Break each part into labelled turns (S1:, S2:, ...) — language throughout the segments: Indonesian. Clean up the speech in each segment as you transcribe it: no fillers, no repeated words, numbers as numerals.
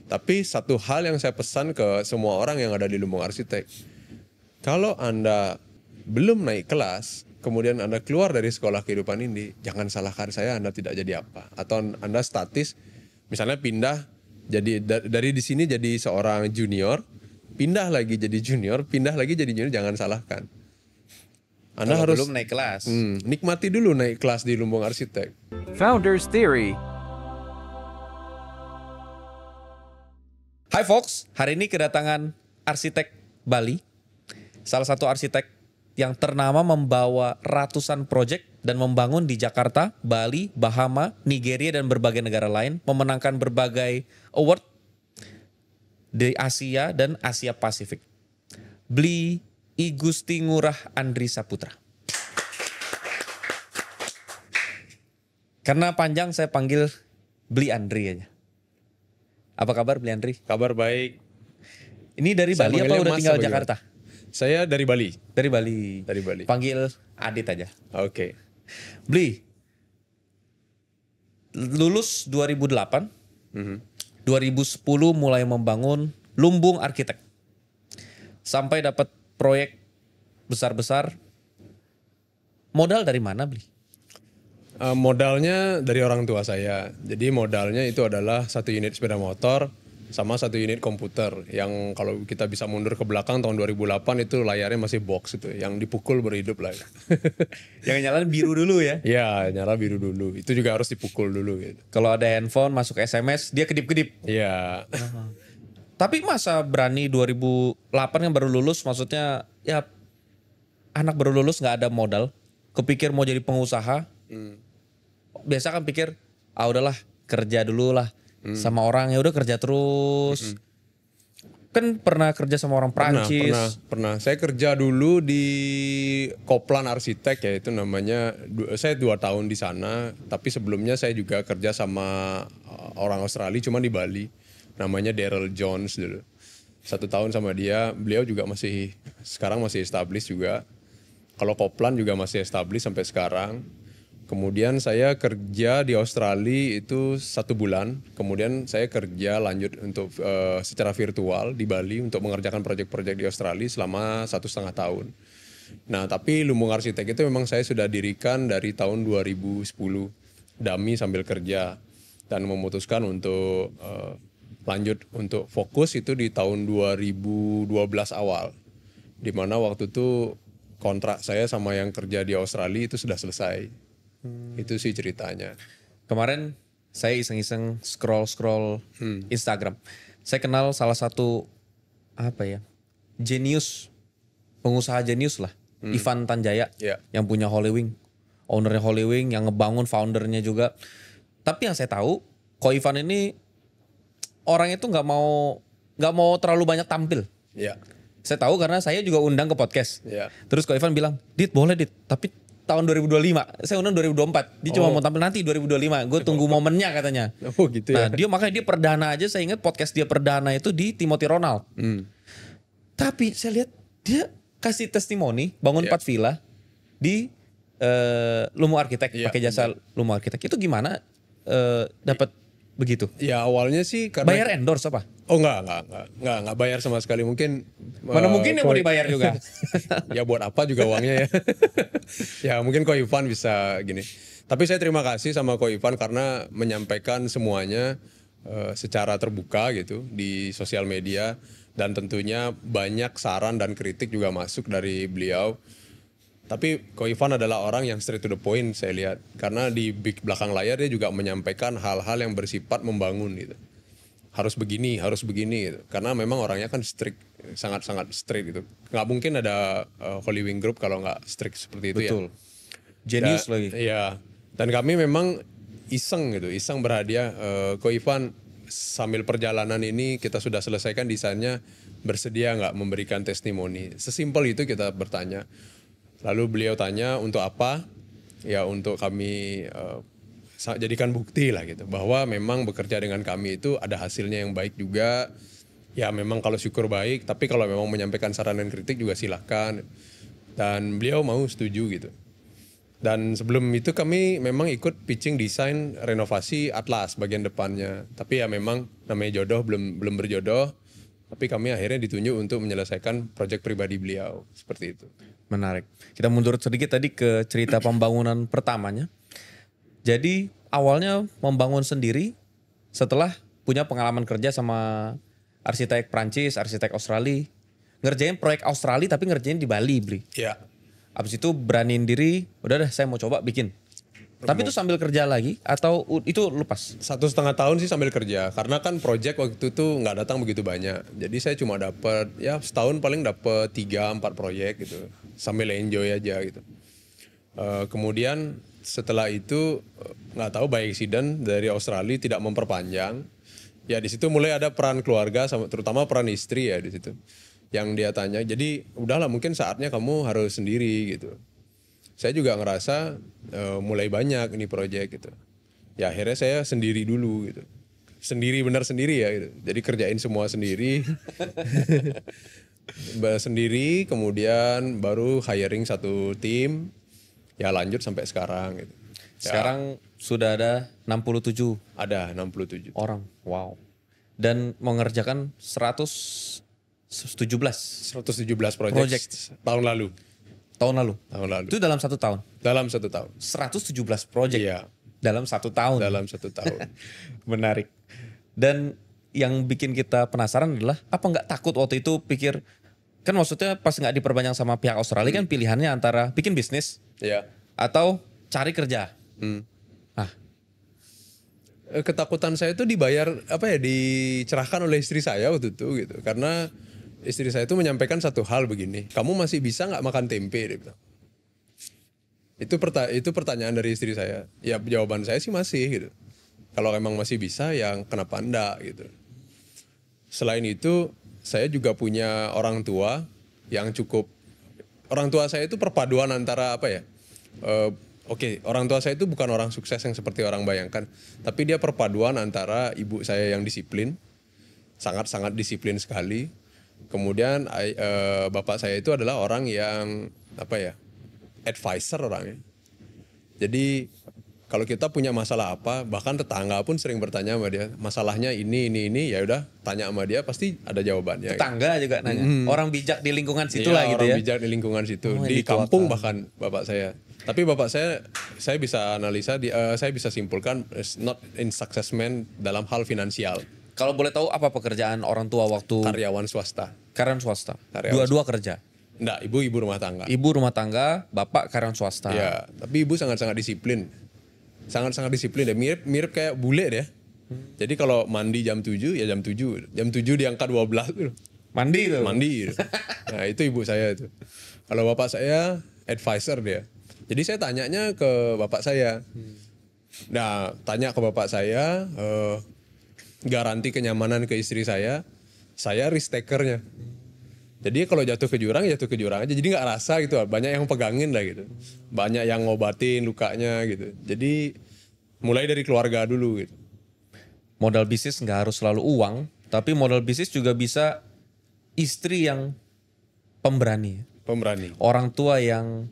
S1: Tapi satu hal yang saya pesan ke semua orang yang ada di Lumbung Arsitek, kalau Anda belum naik kelas, kemudian Anda keluar dari sekolah kehidupan ini, jangan salahkan saya Anda tidak jadi apa. Atau Anda statis, misalnya pindah jadi dari di sini jadi seorang junior, pindah lagi jadi junior, pindah lagi jadi junior, jangan salahkan. Anda
S2: kalau
S1: harus
S2: belum naik kelas.
S1: nikmati dulu naik kelas di Lumbung Arsitek.
S3: Founders Theory.
S2: Hai Fox, hari ini kedatangan arsitek Bali. Salah satu arsitek yang ternama membawa ratusan proyek dan membangun di Jakarta, Bali, Bahama, Nigeria, dan berbagai negara lain. Memenangkan berbagai award di Asia dan Asia Pasifik. Bli I Gusti Ngurah Andri Saputra. Karena panjang saya panggil Bli Andri aja. Apa kabar Bli Andri?
S1: Kabar baik.
S2: Ini dari
S1: Saya
S2: Bali apa
S1: manggilnya
S2: udah
S1: Mas
S2: tinggal
S1: apa
S2: Jakarta?
S1: Saya dari Bali.
S2: Dari Bali.
S1: Dari Bali.
S2: Panggil Adit aja.
S1: Oke.
S2: Bli. Lulus 2008. 2010 mulai membangun Lumbung Arsitek. Sampai dapat proyek besar-besar. Modal dari mana, Bli?
S1: Modalnya dari orang tua saya. Jadi modalnya itu adalah 1 unit sepeda motor sama 1 unit komputer. Yang kalau kita bisa mundur ke belakang tahun 2008 itu layarnya masih box itu. Yang dipukul berhidup lah.
S2: Yang nyalain biru dulu ya.
S1: Ya nyala biru dulu. Itu juga harus dipukul dulu gitu.
S2: Kalau ada handphone masuk SMS dia kedip-kedip.
S1: Iya.
S2: Tapi masa berani 2008 yang baru lulus, maksudnya ya anak baru lulus nggak ada modal, kepikir mau jadi pengusaha. Biasa kan pikir, udahlah kerja dulu lah sama orang, ya udah kerja terus. Kan pernah kerja sama orang Prancis.
S1: Pernah. Saya kerja dulu di Koplan Arsitek ya, itu namanya. Saya 2 tahun di sana, tapi sebelumnya saya juga kerja sama orang Australia, cuma di Bali. Namanya Daryl Jones dulu. 1 tahun sama dia, beliau juga sekarang masih established juga. Kalau Koplan juga masih established sampai sekarang. Kemudian saya kerja di Australia itu 1 bulan. Kemudian saya kerja lanjut untuk secara virtual di Bali untuk mengerjakan proyek-proyek di Australia selama 1,5 tahun. Nah, tapi Lumbung Arsitek itu memang saya sudah dirikan dari tahun 2010. Dummy sambil kerja. Dan memutuskan untuk lanjut untuk fokus itu di tahun 2012 awal. Dimana waktu itu kontrak saya sama yang kerja di Australia itu sudah selesai. Itu sih ceritanya.
S2: Kemarin saya iseng-iseng scroll Instagram. Saya kenal salah satu jenius, pengusaha jenius lah, Ivan Tanjaya, yang punya Holywing, ownernya Holywing, yang ngebangun foundernya juga. Tapi yang saya tahu, Ko Ivan ini orang itu nggak mau terlalu banyak tampil.
S1: Ya.
S2: Saya tahu karena saya juga undang ke podcast.
S1: Ya.
S2: Terus Ko Ivan bilang, Dit boleh Dit, tapi tahun 2025. Saya undang 2024. Dia cuma mau tampil nanti 2025. Gue tunggu momennya katanya.
S1: Oh gitu ya.
S2: Nah makanya dia perdana aja, saya ingat podcast dia perdana itu di Timothy Ronald. Tapi saya lihat dia kasih testimoni bangun 4 villa di Lumbung Arsitek, pakai jasa Lumbung Arsitek. Itu gimana dapat begitu?
S1: Ya awalnya sih karena
S2: Bayar endorse apa?
S1: Oh enggak bayar sama sekali. Mungkin
S2: mana mungkin yang mau dibayar juga.
S1: Ya buat apa juga uangnya ya. Ya mungkin Ko Ivan bisa gini. Tapi saya terima kasih sama Ko Ivan karena menyampaikan semuanya secara terbuka gitu di sosial media, dan tentunya banyak saran dan kritik juga masuk dari beliau. Tapi Ko Ivan adalah orang yang straight to the point saya lihat, karena di belakang layar dia juga menyampaikan hal-hal yang bersifat membangun gitu. Harus begini gitu. Karena memang orangnya kan strict, sangat-sangat strict gitu. Nggak mungkin ada Holywing Group kalau nggak strict seperti itu.
S2: Betul.
S1: Ya.
S2: Genius lagi.
S1: Iya. Dan kami memang iseng berhadiah. Ko Ivan, sambil perjalanan ini kita sudah selesaikan desainnya, bersedia nggak memberikan testimoni? Sesimpel itu kita bertanya. Lalu beliau tanya untuk apa? Ya untuk kami jadikan bukti lah gitu, bahwa memang bekerja dengan kami itu ada hasilnya yang baik juga. Ya memang kalau syukur baik, tapi kalau memang menyampaikan saran dan kritik juga silahkan. Dan beliau mau setuju gitu. Dan sebelum itu kami memang ikut pitching desain renovasi Atlas bagian depannya. Tapi ya memang namanya jodoh belum berjodoh. Tapi kami akhirnya ditunjuk untuk menyelesaikan proyek pribadi beliau. Seperti itu.
S2: Menarik. Kita mundur sedikit tadi ke cerita pembangunan pertamanya. Jadi awalnya membangun sendiri setelah punya pengalaman kerja sama arsitek Prancis, arsitek Australia. Ngerjain proyek Australia tapi ngerjain di Bali, Bli.
S1: Ya.
S2: Abis itu beraniin diri, udah deh saya mau coba bikin. Tapi itu sambil kerja lagi atau itu lepas?
S1: 1,5 tahun sih sambil kerja. Karena kan proyek waktu itu nggak datang begitu banyak. Jadi saya cuma dapat ya setahun paling dapat 3-4 proyek gitu. Sambil enjoy aja gitu. Kemudian setelah itu nggak tahu by accident dari Australia tidak memperpanjang. Ya di situ mulai ada peran keluarga sama terutama peran istri ya di situ. Yang dia tanya, jadi udahlah mungkin saatnya kamu harus sendiri gitu. Saya juga ngerasa mulai banyak ini proyek gitu. Ya akhirnya saya sendiri dulu gitu. Sendiri benar sendiri ya gitu. Jadi kerjain semua sendiri. Sendiri kemudian baru hiring satu tim. Ya lanjut sampai sekarang gitu.
S2: Sekarang sudah ada 67
S1: Ada 67
S2: orang. Wow. Dan mengerjakan 117
S1: proyek
S2: Project.
S1: tahun lalu.
S2: tahun lalu.
S1: Tahun lalu.
S2: Itu dalam 1 tahun.
S1: Dalam 1 tahun.
S2: 117 project
S1: Iya.
S2: dalam 1 tahun.
S1: Dalam 1 tahun.
S2: Menarik. Dan yang bikin kita penasaran adalah apa nggak takut waktu itu pikir kan maksudnya pas nggak diperpanjang sama pihak Australia kan pilihannya antara bikin bisnis
S1: Ya.
S2: atau cari kerja. Nah,
S1: Ketakutan saya itu dicerahkan oleh istri saya waktu itu gitu. Karena istri saya itu menyampaikan satu hal begini, kamu masih bisa nggak makan tempe? Dia bilang. Itu pertanyaan dari istri saya. Ya jawaban saya sih masih gitu. Kalau emang masih bisa, ya kenapa enggak gitu. Selain itu, saya juga punya orang tua yang cukup. Orang tua saya itu perpaduan antara orang tua saya itu bukan orang sukses yang seperti orang bayangkan, tapi dia perpaduan antara ibu saya yang disiplin, sangat-sangat disiplin sekali. Kemudian bapak saya itu adalah orang yang advisor orangnya. Jadi kalau kita punya masalah apa, bahkan tetangga pun sering bertanya sama dia, masalahnya ini, ya udah tanya sama dia pasti ada jawabannya.
S2: tetangga juga nanya. Orang bijak di lingkungan situ
S1: Iya,
S2: lah gitu
S1: orang
S2: ya.
S1: bijak di lingkungan situ,
S2: Oh,
S1: di
S2: dituakan.
S1: kampung bahkan bapak saya. Tapi bapak saya bisa analisa, saya bisa simpulkan is not in success man dalam hal finansial.
S2: Kalau boleh tahu apa pekerjaan orang tua waktu
S1: Karyawan swasta.
S2: karyawan swasta?
S1: Karyawan
S2: Dua-dua kerja.
S1: Enggak, ibu rumah tangga.
S2: Ibu rumah tangga, bapak karyawan swasta.
S1: Ya, tapi ibu sangat-sangat disiplin. Sangat-sangat disiplin deh. Mirip kayak bule deh. Jadi kalau mandi jam 7 ya jam 7. Jam 7 diangkat 12 tuh.
S2: Mandi tuh.
S1: Mandi. Nah, itu ibu saya itu. Kalau bapak saya advisor dia. Jadi saya tanyanya ke bapak saya. Nah, tanya ke bapak saya, garansi kenyamanan ke istri saya risk takernya. Jadi kalau jatuh ke jurang aja. Jadi nggak rasa gitu. Banyak yang pegangin lah gitu. Banyak yang ngobatin lukanya gitu. Jadi mulai dari keluarga dulu gitu.
S2: Modal bisnis nggak harus selalu uang, tapi modal bisnis juga bisa istri yang pemberani.
S1: Pemberani.
S2: Orang tua yang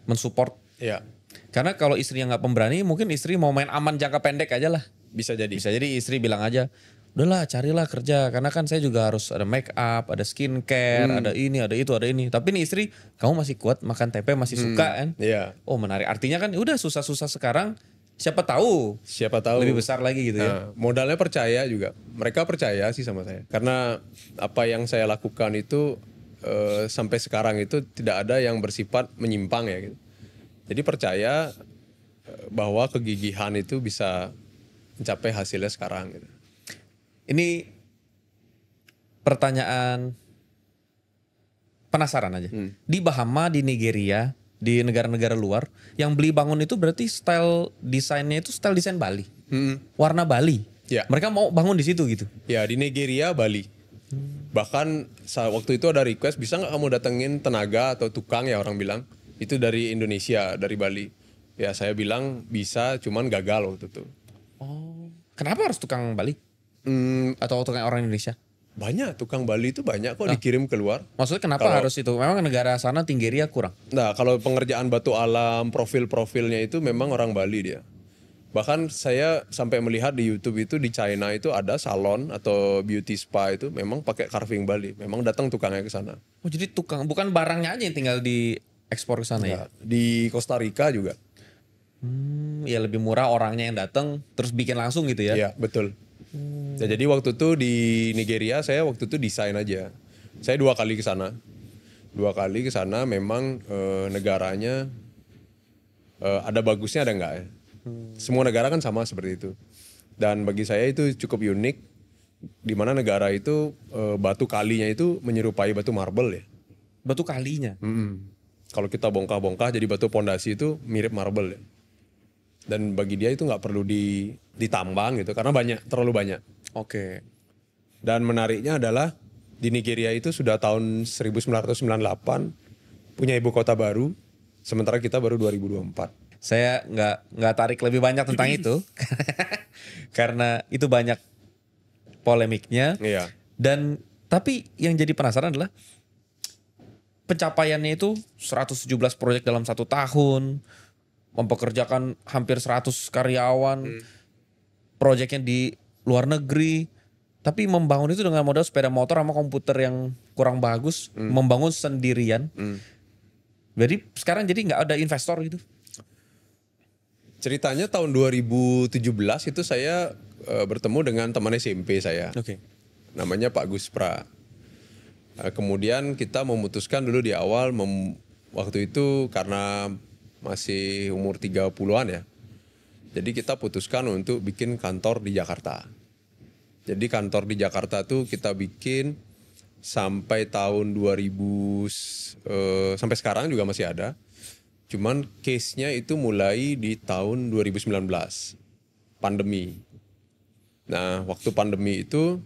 S2: mensupport.
S1: Ya,
S2: Karena kalau istri yang nggak pemberani, mungkin istri mau main aman jangka pendek aja lah.
S1: bisa jadi.
S2: Bisa jadi istri bilang aja, udahlah carilah kerja. Karena kan saya juga harus ada make up, ada skincare, ada ini, ada itu, ada ini. Tapi nih istri, kamu masih kuat makan tempe, masih suka kan?
S1: Iya.
S2: Oh menarik. Artinya kan udah susah-susah sekarang, siapa tahu
S1: Siapa tahu.
S2: lebih besar lagi gitu ya.
S1: Nah, modalnya percaya juga. Mereka percaya sih sama saya. Karena apa yang saya lakukan itu sampai sekarang itu tidak ada yang bersifat menyimpang ya gitu. Jadi percaya bahwa kegigihan itu bisa mencapai hasilnya sekarang gitu.
S2: Ini pertanyaan penasaran aja. Di Bahama, di Nigeria, di negara-negara luar, yang beli bangun itu berarti style desainnya itu style desain Bali. Warna Bali.
S1: Ya.
S2: Mereka mau bangun di situ gitu.
S1: Ya di Nigeria, Bali. Bahkan waktu itu ada request, bisa nggak kamu datengin tenaga atau tukang ya orang bilang. Itu dari Indonesia, dari Bali. Ya saya bilang bisa, cuman gagal waktu itu.
S2: Oh. Kenapa harus tukang Bali? Atau tukang orang Indonesia?
S1: Banyak tukang Bali itu banyak kok dikirim keluar.
S2: Maksudnya kenapa harus itu? Memang negara sana Tinggeria kurang.
S1: Nah, kalau pengerjaan batu alam, profil-profilnya itu memang orang Bali dia. Bahkan saya sampai melihat di YouTube itu di China itu ada salon atau beauty spa itu memang pakai carving Bali. Memang datang tukangnya ke sana.
S2: Oh jadi tukang, bukan barangnya aja yang tinggal di ekspor ke sana ya?
S1: Di Costa Rica juga.
S2: Ya lebih murah orangnya yang datang terus bikin langsung gitu ya?
S1: Iya, betul. Ya, jadi waktu itu di Nigeria saya waktu itu desain aja. Saya 2 kali ke sana. 2 kali ke sana memang negaranya ada bagusnya ada enggak ya. Semua negara kan sama seperti itu. Dan bagi saya itu cukup unik di mana negara itu batu kalinya itu menyerupai batu marble ya.
S2: Batu kalinya?
S1: Kalau kita bongkah-bongkah jadi batu pondasi itu mirip marble ya. Dan bagi dia itu nggak perlu ditambang gitu karena terlalu banyak.
S2: Oke.
S1: Dan menariknya adalah di Nigeria itu sudah tahun 1998 punya ibu kota baru, sementara kita baru 2024.
S2: Saya nggak tarik lebih banyak tentang itu karena itu banyak polemiknya.
S1: Iya.
S2: Dan tapi yang jadi penasaran adalah pencapaiannya itu 117 proyek dalam 1 tahun, mempekerjakan hampir 100 karyawan, proyeknya di luar negeri, tapi membangun itu dengan modal sepeda motor sama komputer yang kurang bagus, membangun sendirian. Jadi sekarang jadi nggak ada investor gitu.
S1: Ceritanya tahun 2017 itu saya bertemu dengan teman SMP saya.
S2: Oke.
S1: Namanya Pak Guspra. Kemudian kita memutuskan dulu di awal waktu itu karena masih umur 30-an ya. Jadi kita putuskan untuk bikin kantor di Jakarta. Jadi kantor di Jakarta tuh kita bikin sampai tahun 2000 sampai sekarang juga masih ada. Cuman case-nya itu mulai di tahun 2019. Pandemi. Nah, waktu pandemi itu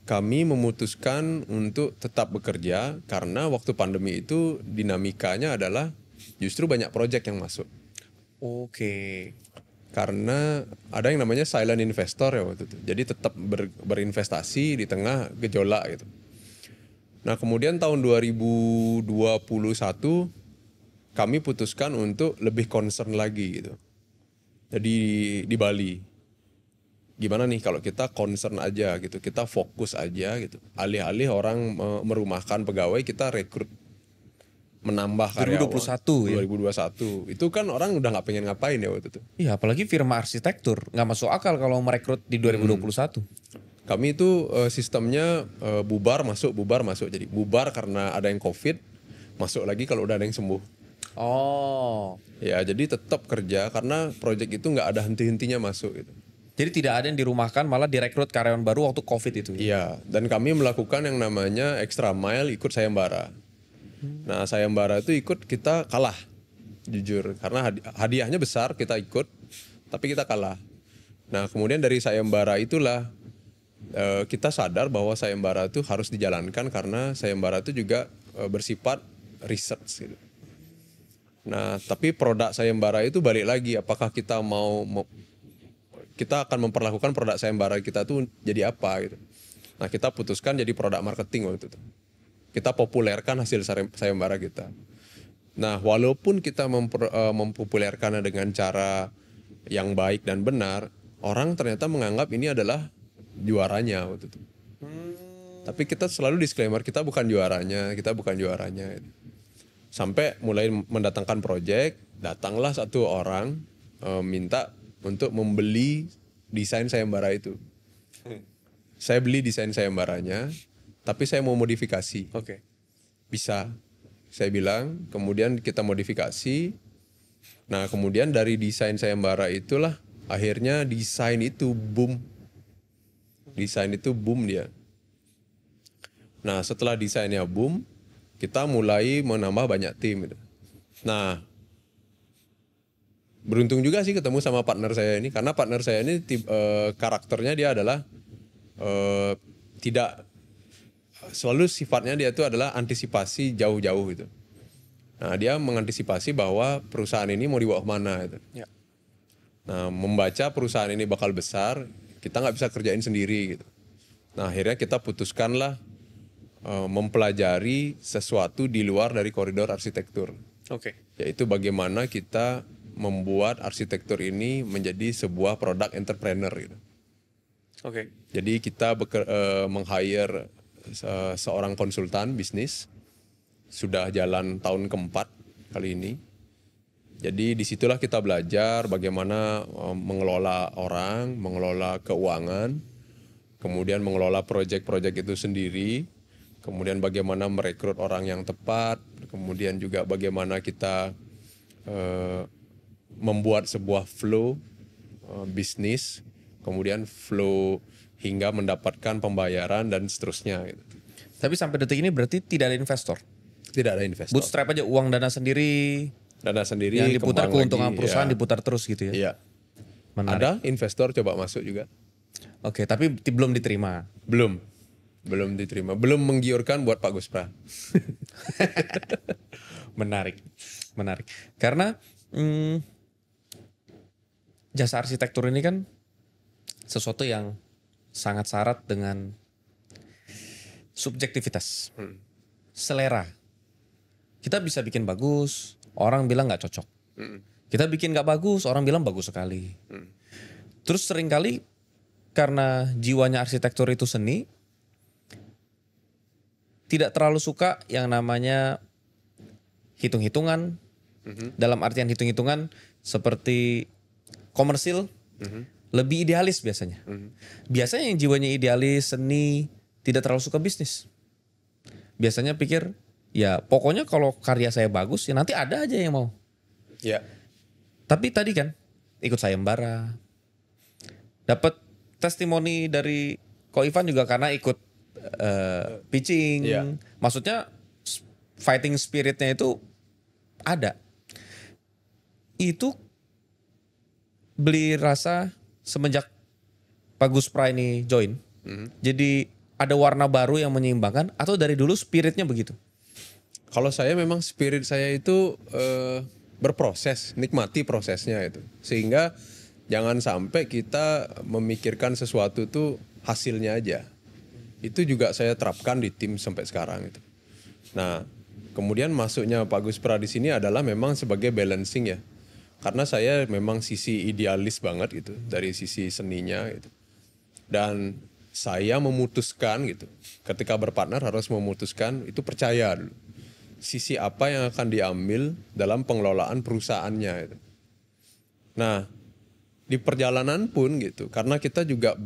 S1: kami memutuskan untuk tetap bekerja karena waktu pandemi itu dinamikanya adalah justru banyak proyek yang masuk.
S2: Oke.
S1: Karena ada yang namanya silent investor ya waktu itu. Jadi tetap berinvestasi di tengah gejolak gitu. Nah kemudian tahun 2021 kami putuskan untuk lebih concern lagi gitu. Jadi di Bali. Gimana nih kalau kita concern aja gitu, kita fokus aja gitu. Alih-alih orang merumahkan pegawai, kita rekrut menambah karyawan.
S2: 2021 ya?
S1: 2021. Itu kan orang udah nggak pengen ngapain ya waktu itu.
S2: Iya apalagi firma arsitektur, nggak masuk akal kalau merekrut di 2021.
S1: Kami itu sistemnya bubar masuk. Jadi bubar karena ada yang COVID, masuk lagi kalau udah ada yang sembuh.
S2: Oh.
S1: Ya jadi tetap kerja karena proyek itu nggak ada henti-hentinya masuk gitu.
S2: Jadi tidak ada yang dirumahkan, malah direkrut karyawan baru waktu COVID itu.
S1: Iya, dan kami melakukan yang namanya extra mile ikut sayembara. Nah, sayembara itu ikut kita kalah. Jujur, karena hadiahnya besar kita ikut, tapi kita kalah. Nah, kemudian dari sayembara itulah kita sadar bahwa sayembara itu harus dijalankan karena sayembara itu juga bersifat research gitu. Nah, tapi produk sayembara itu balik lagi apakah kita kita akan memperlakukan produk sayembara kita tuh jadi apa gitu. Nah kita putuskan jadi produk marketing waktu itu. Kita populerkan hasil sayembara kita. Nah walaupun kita mempopulerkannya dengan cara yang baik dan benar, orang ternyata menganggap ini adalah juaranya waktu itu. Tapi kita selalu disclaimer, kita bukan juaranya. Sampai mulai mendatangkan proyek, datanglah satu orang minta untuk membeli desain sayembara itu. Saya beli desain sayembaranya, tapi saya mau modifikasi.
S2: Oke.
S1: Bisa, saya bilang. Kemudian kita modifikasi. Nah kemudian dari desain sayembara itulah akhirnya desain itu boom. Desain itu boom dia. Nah setelah desainnya boom, kita mulai menambah banyak tim. Nah beruntung juga sih ketemu sama partner saya ini karena partner saya ini karakternya dia adalah tidak selalu sifatnya dia itu adalah antisipasi jauh-jauh gitu. Nah dia mengantisipasi bahwa perusahaan ini mau dibawa kemana gitu.
S2: Ya.
S1: Nah membaca perusahaan ini bakal besar, kita nggak bisa kerjain sendiri gitu. Nah akhirnya kita putuskanlah mempelajari sesuatu di luar dari koridor arsitektur.
S2: Oke.
S1: Yaitu bagaimana kita membuat arsitektur ini menjadi sebuah produk entrepreneur gitu.
S2: Oke.
S1: Jadi kita meng-hire seorang konsultan bisnis, sudah jalan tahun keempat kali ini. Jadi disitulah kita belajar bagaimana mengelola orang, mengelola keuangan, kemudian mengelola proyek-proyek itu sendiri, kemudian bagaimana merekrut orang yang tepat, kemudian juga bagaimana kita membuat sebuah flow bisnis, kemudian flow hingga mendapatkan pembayaran dan seterusnya. Gitu.
S2: Tapi sampai detik ini berarti tidak ada investor.
S1: Tidak ada investor.
S2: Bootstrap aja, uang dana sendiri.
S1: Dana sendiri.
S2: Yang diputar keuntungan
S1: lagi,
S2: perusahaan
S1: ya.
S2: diputar terus gitu ya.
S1: Iya.
S2: Menarik.
S1: Ada investor coba masuk juga.
S2: Oke, tapi belum diterima.
S1: Belum diterima. Belum menggiurkan buat Pak Guspra.
S2: Menarik. Karena jasa arsitektur ini kan sesuatu yang sangat syarat dengan subjektivitas, selera. Kita bisa bikin bagus, orang bilang nggak cocok. Kita bikin nggak bagus, orang bilang bagus sekali. Terus seringkali karena jiwanya arsitektur itu seni, tidak terlalu suka yang namanya hitung-hitungan. Dalam artian hitung-hitungan seperti komersil, lebih idealis biasanya. Biasanya yang jiwanya idealis, seni, tidak terlalu suka bisnis. Biasanya pikir, ya pokoknya kalau karya saya bagus, ya nanti ada aja yang mau.
S1: Ya.
S2: Tapi tadi kan ikut sayembara, dapat testimoni dari Ko Ivan juga karena ikut pitching.
S1: Iya.
S2: Maksudnya fighting spiritnya itu ada. Itu beli rasa semenjak Pak Guspra ini join. Jadi ada warna baru yang menyeimbangkan atau dari dulu spiritnya begitu?
S1: Kalau saya memang spirit saya itu berproses, nikmati prosesnya itu. Sehingga jangan sampai kita memikirkan sesuatu itu hasilnya aja. Itu juga saya terapkan di tim sampai sekarang itu. Nah, kemudian masuknya Pak Guspra di sini adalah memang sebagai balancing ya. Karena saya memang sisi idealis banget gitu dari sisi seninya gitu. Dan saya memutuskan gitu. Ketika berpartner harus memutuskan itu percaya dulu. Sisi apa yang akan diambil dalam pengelolaan perusahaannya itu. Nah, di perjalanan pun gitu, karena kita juga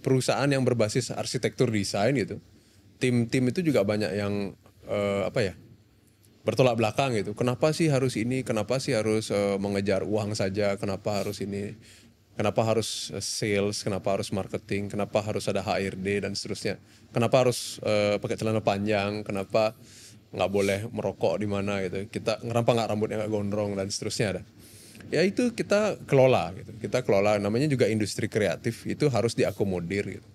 S1: perusahaan yang berbasis arsitektur desain gitu, tim-tim itu juga banyak yang bertolak belakang gitu. Kenapa sih harus ini? Kenapa sih harus mengejar uang saja? Kenapa harus ini? Kenapa harus sales? Kenapa harus marketing? Kenapa harus ada HRD dan seterusnya? Kenapa harus pakai celana panjang? Kenapa nggak boleh merokok di mana gitu? Kenapa nggak rambutnya nggak gondrong dan seterusnya ada? Ya itu kita kelola gitu. Kita kelola, namanya juga industri kreatif, itu harus diakomodir gitu.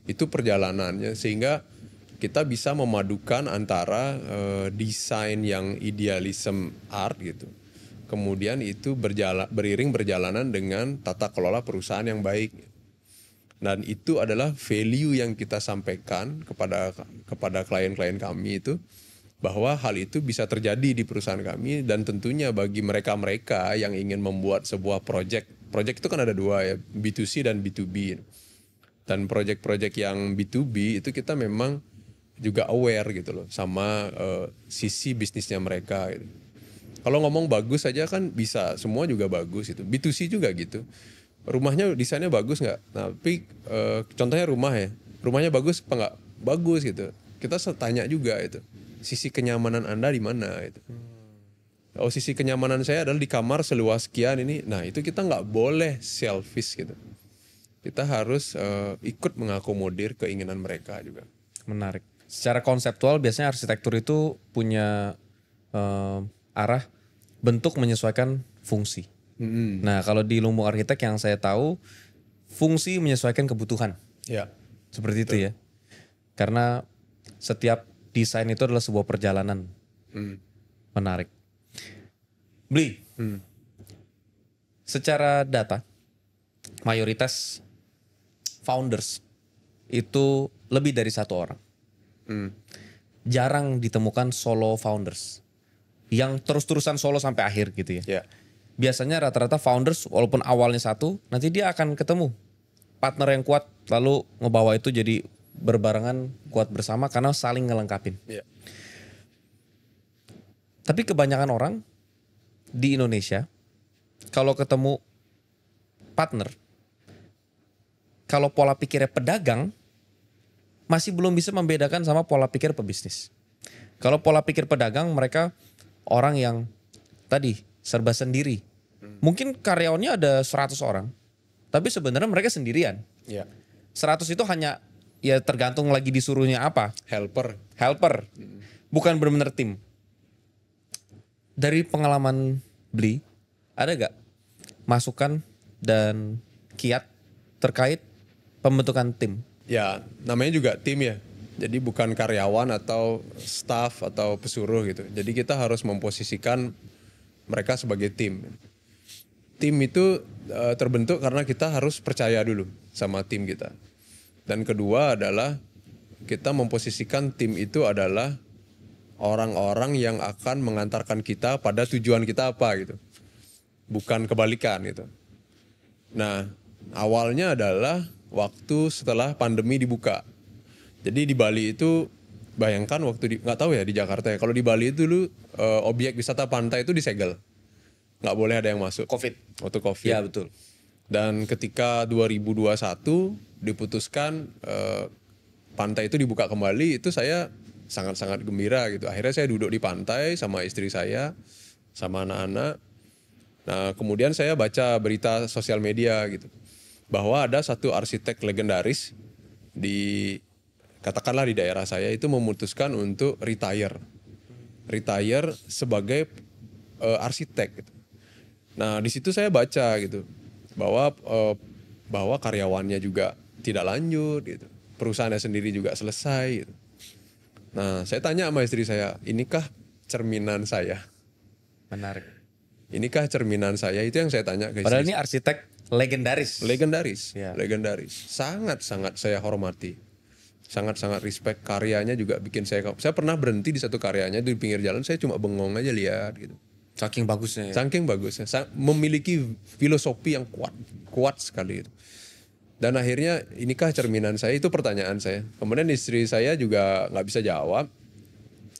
S1: Itu perjalanannya sehingga kita bisa memadukan antara desain yang idealisme art gitu. Kemudian itu beriring berjalanan dengan tata kelola perusahaan yang baik. Dan itu adalah value yang kita sampaikan kepada klien-klien kami itu, bahwa hal itu bisa terjadi di perusahaan kami, dan tentunya bagi mereka-mereka yang ingin membuat sebuah project itu kan ada dua ya, B2C dan B2B. Dan project-project yang B2B itu kita memang juga aware gitu loh sama sisi bisnisnya mereka gitu. Kalau ngomong bagus aja kan bisa, semua juga bagus itu. B2C juga gitu. Rumahnya desainnya bagus nggak? Nah, tapi contohnya rumah ya. Rumahnya bagus apa nggak? Bagus gitu. Kita tanya juga itu. Sisi kenyamanan Anda di mana itu. Oh, sisi kenyamanan saya adalah di kamar seluas sekian ini. Nah, itu kita nggak boleh selfish gitu. Kita harus ikut mengakomodir keinginan mereka juga.
S2: Menarik. Secara konseptual biasanya arsitektur itu punya arah bentuk menyesuaikan fungsi. Nah, kalau di ilmu arsitek yang saya tahu, fungsi menyesuaikan kebutuhan.
S1: Ya.
S2: Seperti itu ya. Karena setiap desain itu adalah sebuah perjalanan. Menarik. Bli. Secara data, mayoritas founders itu lebih dari satu orang.
S1: Hmm.
S2: Jarang ditemukan solo founders yang terus-terusan solo sampai akhir gitu ya.
S1: Ya.
S2: Biasanya rata-rata founders walaupun awalnya satu, nanti dia akan ketemu partner yang kuat lalu ngebawa itu jadi berbarengan kuat bersama karena saling ngelengkapin.
S1: Ya.
S2: Tapi kebanyakan orang di Indonesia kalau ketemu partner, kalau pola pikirnya pedagang masih belum bisa membedakan sama pola pikir pebisnis. Kalau pola pikir pedagang mereka orang yang tadi serba sendiri. Mungkin karyawannya ada 100 orang, tapi sebenarnya mereka sendirian.
S1: Ya.
S2: 100 itu hanya ya tergantung lagi disuruhnya apa.
S1: Helper.
S2: Bukan benar-benar tim. Dari pengalaman Bli, ada gak masukan dan kiat terkait pembentukan tim?
S1: Ya, namanya juga tim ya. Jadi bukan karyawan atau staff atau pesuruh gitu. Jadi kita harus memposisikan mereka sebagai tim. Tim itu terbentuk karena kita harus percaya dulu sama tim kita. Dan kedua adalah kita memposisikan tim itu adalah orang-orang yang akan mengantarkan kita pada tujuan kita apa gitu. Bukan kebalikan gitu. Nah, awalnya adalah waktu setelah pandemi dibuka. Jadi di Bali itu bayangkan waktu nggak tahu ya di Jakarta ya. Kalau di Bali itu dulu objek wisata pantai itu disegel. Nggak boleh ada yang masuk. Waktu Covid.
S2: Ya betul.
S1: Dan ketika 2021 diputuskan pantai itu dibuka kembali, itu saya sangat-sangat gembira gitu. Akhirnya saya duduk di pantai sama istri saya, sama anak-anak. Nah kemudian saya baca berita sosial media gitu. Bahwa ada satu arsitek legendaris katakanlah di daerah saya itu memutuskan untuk retire sebagai arsitek gitu. Nah di situ saya baca gitu bahwa karyawannya juga tidak lanjut gitu, perusahaannya sendiri juga selesai gitu. Nah saya tanya sama istri saya, inikah cerminan saya?
S2: Menarik.
S1: Inikah cerminan saya? Itu yang saya tanya ke istri.
S2: Padahal ini arsitek legendaris.
S1: Ya. Legendaris. Sangat-sangat saya hormati. Sangat-sangat respect, karyanya juga bikin saya pernah berhenti di satu karyanya di pinggir jalan, saya cuma bengong aja lihat gitu.
S2: Saking bagusnya ya.
S1: Saking bagusnya, memiliki filosofi yang kuat sekali itu. Dan akhirnya inikah cerminan saya, itu pertanyaan saya. Kemudian istri saya juga nggak bisa jawab.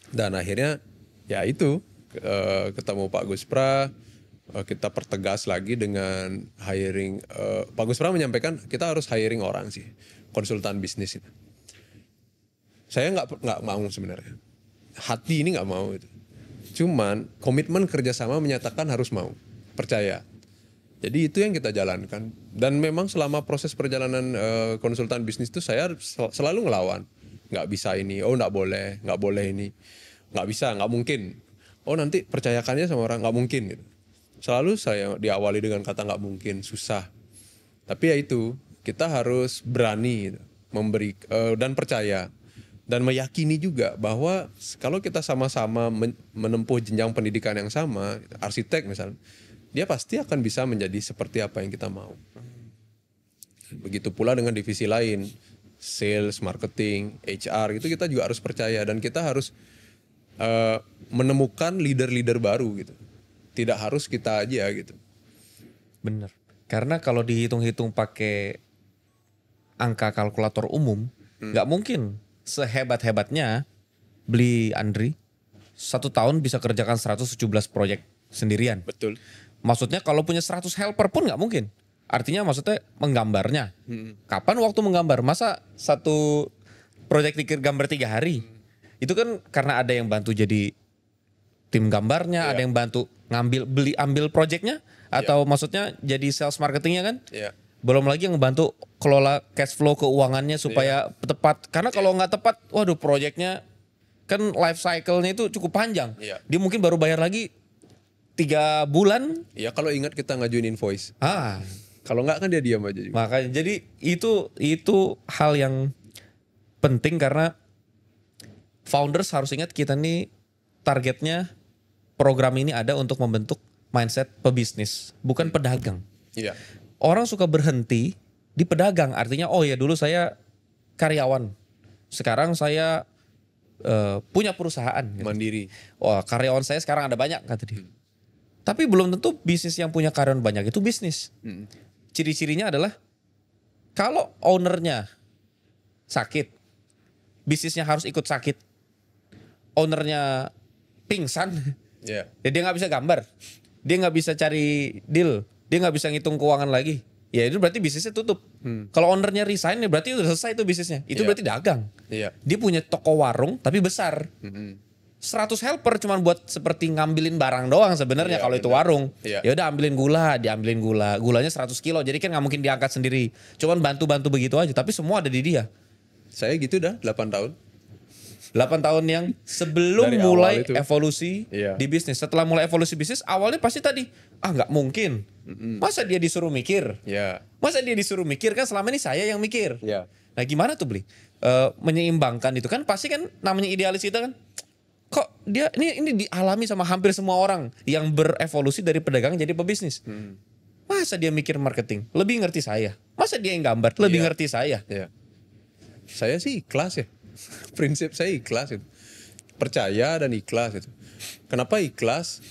S1: Dan akhirnya ya itu ketemu Pak Guspra, kita pertegas lagi dengan hiring. Pak Guspra menyampaikan kita harus hiring orang sih, konsultan bisnis itu. Saya nggak mau sebenarnya, hati ini nggak mau itu. Cuman komitmen kerjasama menyatakan harus mau, percaya. Jadi itu yang kita jalankan. Dan memang selama proses perjalanan konsultan bisnis itu saya selalu ngelawan. Nggak bisa ini, oh nggak boleh ini, nggak bisa, nggak mungkin. Oh nanti percayakannya sama orang, nggak mungkin gitu. Selalu saya diawali dengan kata nggak mungkin, susah. Tapi ya itu, kita harus berani gitu, memberi dan percaya. Dan meyakini juga bahwa kalau kita sama-sama menempuh jenjang pendidikan yang sama, arsitek misalnya, dia pasti akan bisa menjadi seperti apa yang kita mau. Begitu pula dengan divisi lain, sales, marketing, HR, itu kita juga harus percaya. Dan kita harus menemukan leader-leader baru gitu. Tidak harus kita aja gitu.
S2: Bener. Karena kalau dihitung-hitung pakai angka kalkulator umum, nggak mungkin sehebat-hebatnya beli Andri 1 tahun bisa kerjakan 117 proyek sendirian.
S1: Betul.
S2: Maksudnya kalau punya 100 helper pun nggak mungkin. Artinya maksudnya menggambarnya. Kapan waktu menggambar? Masa satu proyek gambar 3 hari? Itu kan karena ada yang bantu jadi tim gambarnya, ada yang bantu ambil proyeknya, atau maksudnya jadi sales marketingnya kan?
S1: Iya.
S2: Belum lagi yang membantu kelola cash flow keuangannya supaya tepat. Karena kalau nggak tepat, waduh proyeknya kan life cycle-nya itu cukup panjang.
S1: Iya.
S2: Dia mungkin baru bayar lagi 3 bulan.
S1: Ya kalau ingat kita ngajuin invoice.
S2: Ah,
S1: Kalau nggak kan dia diam aja juga.
S2: makanya jadi itu hal yang penting karena founders harus ingat kita nih targetnya program ini ada untuk membentuk mindset pebisnis, bukan pedagang.
S1: Iya.
S2: Orang suka berhenti di pedagang. Artinya oh ya dulu saya karyawan. Sekarang saya punya perusahaan. Gitu.
S1: Mandiri.
S2: Wah karyawan saya sekarang ada banyak kata dia. Tapi belum tentu bisnis yang punya karyawan banyak itu bisnis. Ciri-cirinya adalah kalau ownernya sakit, bisnisnya harus ikut sakit. Ownernya pingsan,
S1: Ya.
S2: ya dia nggak bisa gambar, dia nggak bisa cari deal, dia nggak bisa ngitung keuangan lagi. Ya itu berarti bisnisnya tutup. Kalau ownernya resign ya berarti udah selesai itu bisnisnya. Itu berarti dagang.
S1: Iya.
S2: Dia punya toko warung tapi besar. 100 helper cuman buat seperti ngambilin barang doang sebenarnya
S1: Iya,
S2: kalau itu
S1: benar.
S2: warung.
S1: Iya.
S2: Ya udah ambilin gula, diambilin gula. Gulanya 100 kilo jadi kan nggak mungkin diangkat sendiri. Cuman bantu-bantu begitu aja tapi semua ada di dia.
S1: Saya gitu dah 8 tahun.
S2: 8 tahun yang sebelum
S1: Dari
S2: mulai
S1: awal itu.
S2: evolusi
S1: Iya.
S2: di bisnis. Setelah mulai evolusi bisnis awalnya pasti tadi nggak mungkin. Masa dia disuruh mikir?
S1: Ya.
S2: Masa dia disuruh mikir kan selama ini saya yang mikir.
S1: Ya.
S2: Nah gimana tuh beli? Menyeimbangkan itu kan pasti kan namanya idealis kita kan. Kok dia ini dialami sama hampir semua orang yang berevolusi dari pedagang jadi pebisnis. Masa dia mikir marketing? Lebih ngerti saya. Masa dia yang gambar? Lebih
S1: Iya.
S2: ngerti saya.
S1: Ya. Saya sih ikhlas ya. Prinsip saya ikhlas itu. Percaya dan ikhlas itu. Kenapa ikhlas?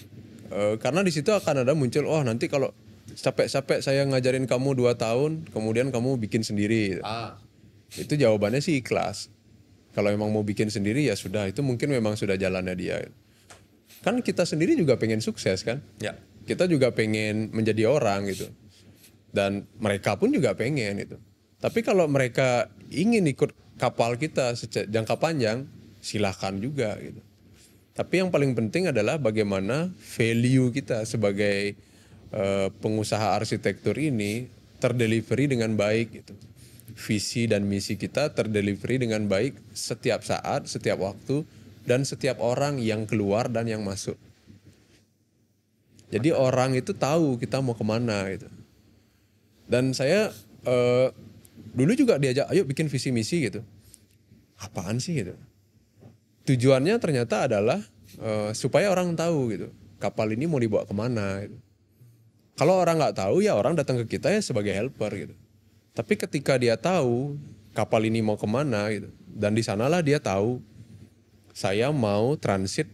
S1: Karena di situ akan ada muncul, oh nanti kalau capek-capek saya ngajarin kamu 2 tahun, kemudian kamu bikin sendiri. Itu jawabannya sih ikhlas. Kalau emang mau bikin sendiri ya sudah, itu mungkin memang sudah jalannya dia. Kan kita sendiri juga pengen sukses kan?
S2: Ya.
S1: Kita juga pengen menjadi orang gitu. Dan mereka pun juga pengen itu. Tapi kalau mereka ingin ikut kapal kita jangka panjang, silahkan juga gitu. Tapi yang paling penting adalah bagaimana value kita sebagai pengusaha arsitektur ini terdelivery dengan baik gitu. Visi dan misi kita terdelivery dengan baik setiap saat, setiap waktu, dan setiap orang yang keluar dan yang masuk. Jadi orang itu tahu kita mau kemana gitu. Dan saya dulu juga diajak, ayo bikin visi misi gitu. Apaan sih gitu? Tujuannya ternyata adalah supaya orang tahu gitu. Kapal ini mau dibawa kemana gitu. Kalau orang nggak tahu ya orang datang ke kita ya sebagai helper gitu. Tapi ketika dia tahu kapal ini mau kemana gitu. Dan di sanalah dia tahu saya mau transit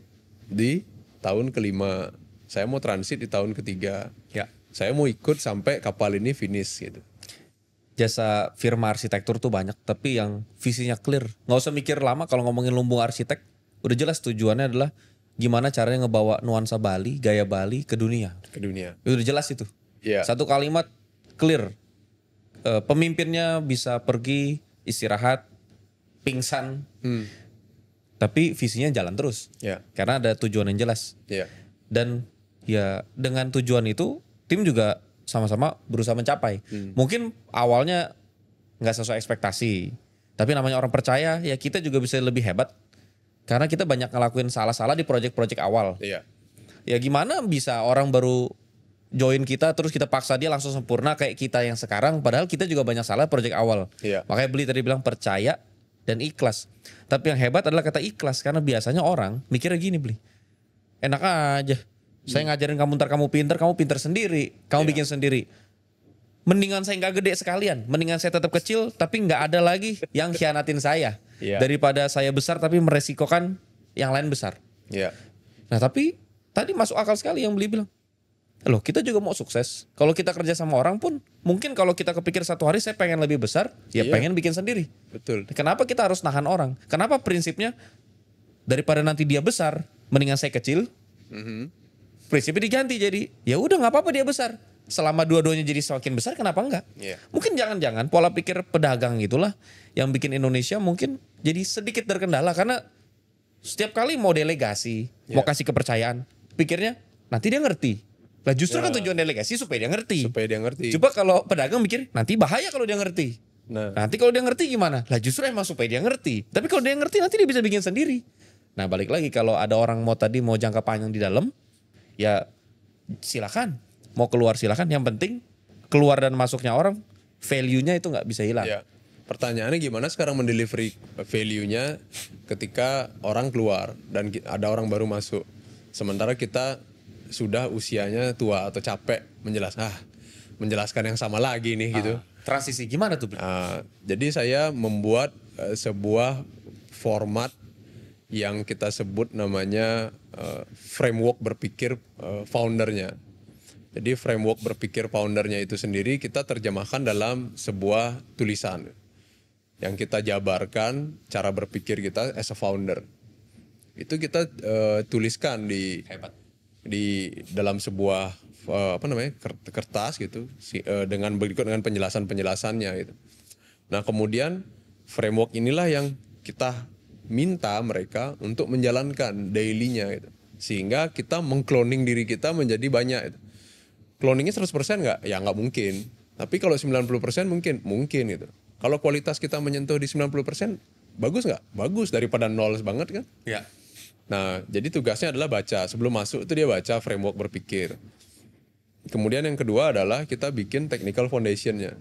S1: di tahun kelima. Saya mau transit di tahun ketiga.
S2: Ya.
S1: Saya mau ikut sampai kapal ini finish gitu.
S2: Jasa firma arsitektur tuh banyak, tapi yang visinya clear. Nggak usah mikir lama kalau ngomongin lumbung arsitek. Udah jelas tujuannya adalah gimana caranya ngebawa nuansa Bali, gaya Bali ke dunia.
S1: Ke dunia.
S2: Udah jelas itu.
S1: Iya.
S2: Satu kalimat clear. Pemimpinnya bisa pergi, istirahat, pingsan. Tapi visinya jalan terus.
S1: Ya.
S2: Karena ada tujuan yang jelas.
S1: Ya.
S2: Dan ya dengan tujuan itu tim juga sama-sama berusaha mencapai. Mungkin awalnya nggak sesuai ekspektasi. Tapi namanya orang percaya ya kita juga bisa lebih hebat. Karena kita banyak ngelakuin salah-salah di proyek-proyek awal.
S1: Iya.
S2: Ya gimana bisa orang baru join kita terus kita paksa dia langsung sempurna kayak kita yang sekarang. Padahal kita juga banyak salah proyek awal.
S1: Iya.
S2: Makanya Beli tadi bilang percaya dan ikhlas. Tapi yang hebat adalah kata ikhlas. Karena biasanya orang mikirnya gini Beli. Enak aja. Saya ngajarin kamu ntar kamu pinter sendiri. Kamu bikin sendiri. Mendingan saya nggak gede sekalian. Mendingan saya tetap kecil tapi nggak ada lagi yang khianatin saya.
S1: Iya.
S2: Daripada saya besar tapi meresikokan yang lain besar.
S1: Iya.
S2: Nah tapi tadi masuk akal sekali yang Beli bilang. Loh kita juga mau sukses. Kalau kita kerja sama orang pun mungkin kalau kita kepikir satu hari saya pengen lebih besar. Ya
S1: Iya.
S2: pengen bikin sendiri.
S1: Betul.
S2: Kenapa kita harus nahan orang? Kenapa prinsipnya daripada nanti dia besar mendingan saya kecil. Prinsipnya diganti jadi ya udah nggak apa-apa dia besar. Selama dua-duanya jadi semakin besar kenapa enggak?
S1: Iya.
S2: Mungkin jangan-jangan pola pikir pedagang itulah yang bikin Indonesia mungkin jadi sedikit terkendala karena setiap kali mau delegasi, mau kasih kepercayaan, pikirnya nanti dia ngerti. Lah justru kan tujuan delegasi supaya dia ngerti.
S1: Supaya dia ngerti.
S2: Coba kalau pedagang mikir nanti bahaya kalau dia ngerti.
S1: Nah.
S2: Nanti kalau dia ngerti gimana? Lah justru emang supaya dia ngerti. Tapi kalau dia ngerti nanti dia bisa bikin sendiri. Nah balik lagi kalau ada orang mau jangka panjang di dalam, ya silakan. Mau keluar silakan. Yang penting keluar dan masuknya orang, value-nya itu nggak bisa hilang.
S1: Ya. Pertanyaannya gimana sekarang mendelivery value-nya ketika orang keluar dan ada orang baru masuk. Sementara kita sudah usianya tua atau capek menjelaskan yang sama lagi nih gitu.
S2: Transisi gimana tuh?
S1: Jadi saya membuat sebuah format yang kita sebut namanya framework berpikir foundernya. Jadi framework berpikir foundernya itu sendiri kita terjemahkan dalam sebuah tulisan yang kita jabarkan cara berpikir kita as a founder. Itu kita tuliskan di
S2: Hebat.
S1: di dalam sebuah kertas gitu dengan berikut dengan penjelasannya gitu. Nah, kemudian framework inilah yang kita minta mereka untuk menjalankan daily-nya gitu. Sehingga kita mengcloning diri kita menjadi banyak gitu. Cloningnya 100% nggak? Ya nggak mungkin. Tapi kalau 90% mungkin gitu. Kalau kualitas kita menyentuh di 90%, bagus nggak? Bagus daripada nol banget kan?
S2: Ya.
S1: Nah, jadi tugasnya adalah baca. Sebelum masuk itu dia baca framework berpikir. Kemudian yang kedua adalah kita bikin technical foundation-nya.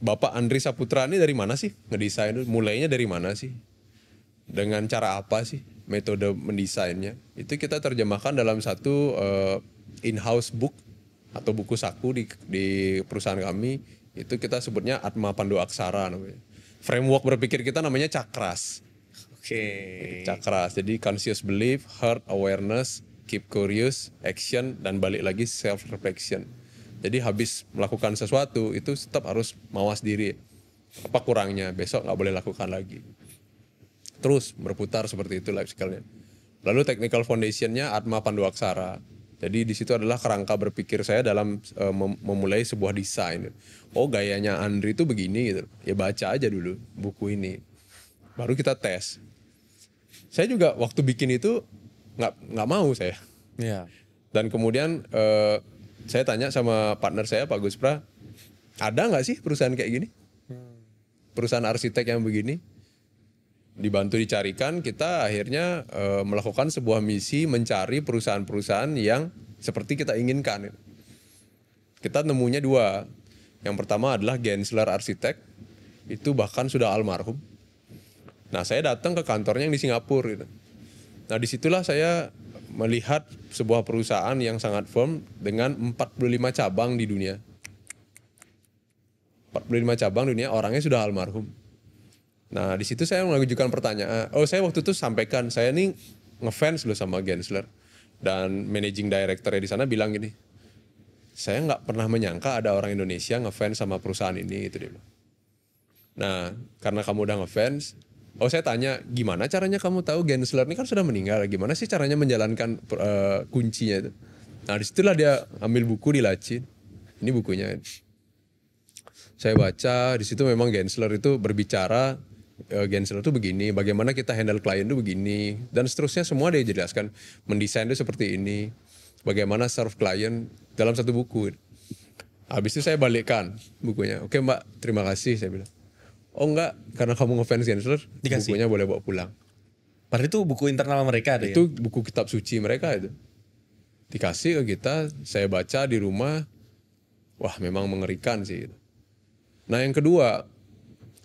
S1: Bapak Andri Saputra ini dari mana sih ngedesain itu? Mulainya dari mana sih? Dengan cara apa sih metode mendesainnya? Itu kita terjemahkan dalam satu in-house book atau buku saku di perusahaan kami. Itu kita sebutnya Atma Pandu Aksara namanya. Framework berpikir kita namanya Cakras.
S2: Oke.
S1: Cakras. Jadi conscious belief, heart awareness, keep curious, action, dan balik lagi self reflection. Jadi habis melakukan sesuatu itu tetap harus mawas diri. Apa kurangnya? Besok nggak boleh lakukan lagi. Terus berputar seperti itu life cycle-nya. Lalu technical foundation-nya Atma Pandu Aksara. Jadi di situ adalah kerangka berpikir saya dalam memulai sebuah desain. Oh, gayanya Andri itu begini gitu. Ya baca aja dulu buku ini. Baru kita tes. Saya juga waktu bikin itu nggak mau saya.
S2: Iya.
S1: Dan kemudian saya tanya sama partner saya Pak Guspra, ada nggak sih perusahaan kayak gini? Perusahaan arsitek yang begini? Dibantu dicarikan, kita akhirnya melakukan sebuah misi mencari perusahaan-perusahaan yang seperti kita inginkan. Kita nemunya dua. Yang pertama adalah Gensler Arsitek, itu bahkan sudah almarhum. Nah, saya datang ke kantornya yang di Singapura gitu. Nah, disitulah saya melihat sebuah perusahaan yang sangat firm dengan 45 cabang di dunia. 45 cabang dunia, orangnya sudah almarhum. Nah, di situ saya mengajukan pertanyaan. Oh, saya waktu itu sampaikan, saya nih ngefans loh sama Gensler. Dan managing director-nya di sana bilang gini, saya nggak pernah menyangka ada orang Indonesia ngefans sama perusahaan ini, gitu dia. Nah, karena kamu udah ngefans, saya tanya, gimana caranya kamu tahu Gensler ini kan sudah meninggal? Gimana sih caranya menjalankan kuncinya itu? Nah, disitulah dia ambil buku di laci. Ini bukunya. Saya baca, di situ memang Gensler itu berbicara, Gensler itu begini, bagaimana kita handle klien itu begini, dan seterusnya semua dia jelaskan. Mendesain itu seperti ini, bagaimana serve klien dalam satu buku. Habis itu saya balikkan bukunya. Oke Mbak, terima kasih, saya bilang. Oh enggak, karena kamu ngefans Gensler, bukunya boleh bawa pulang.
S2: Padahal itu buku internal mereka ada ya?
S1: Itu buku kitab suci mereka itu. Dikasih ke kita, saya baca di rumah, wah memang mengerikan sih. Nah yang kedua,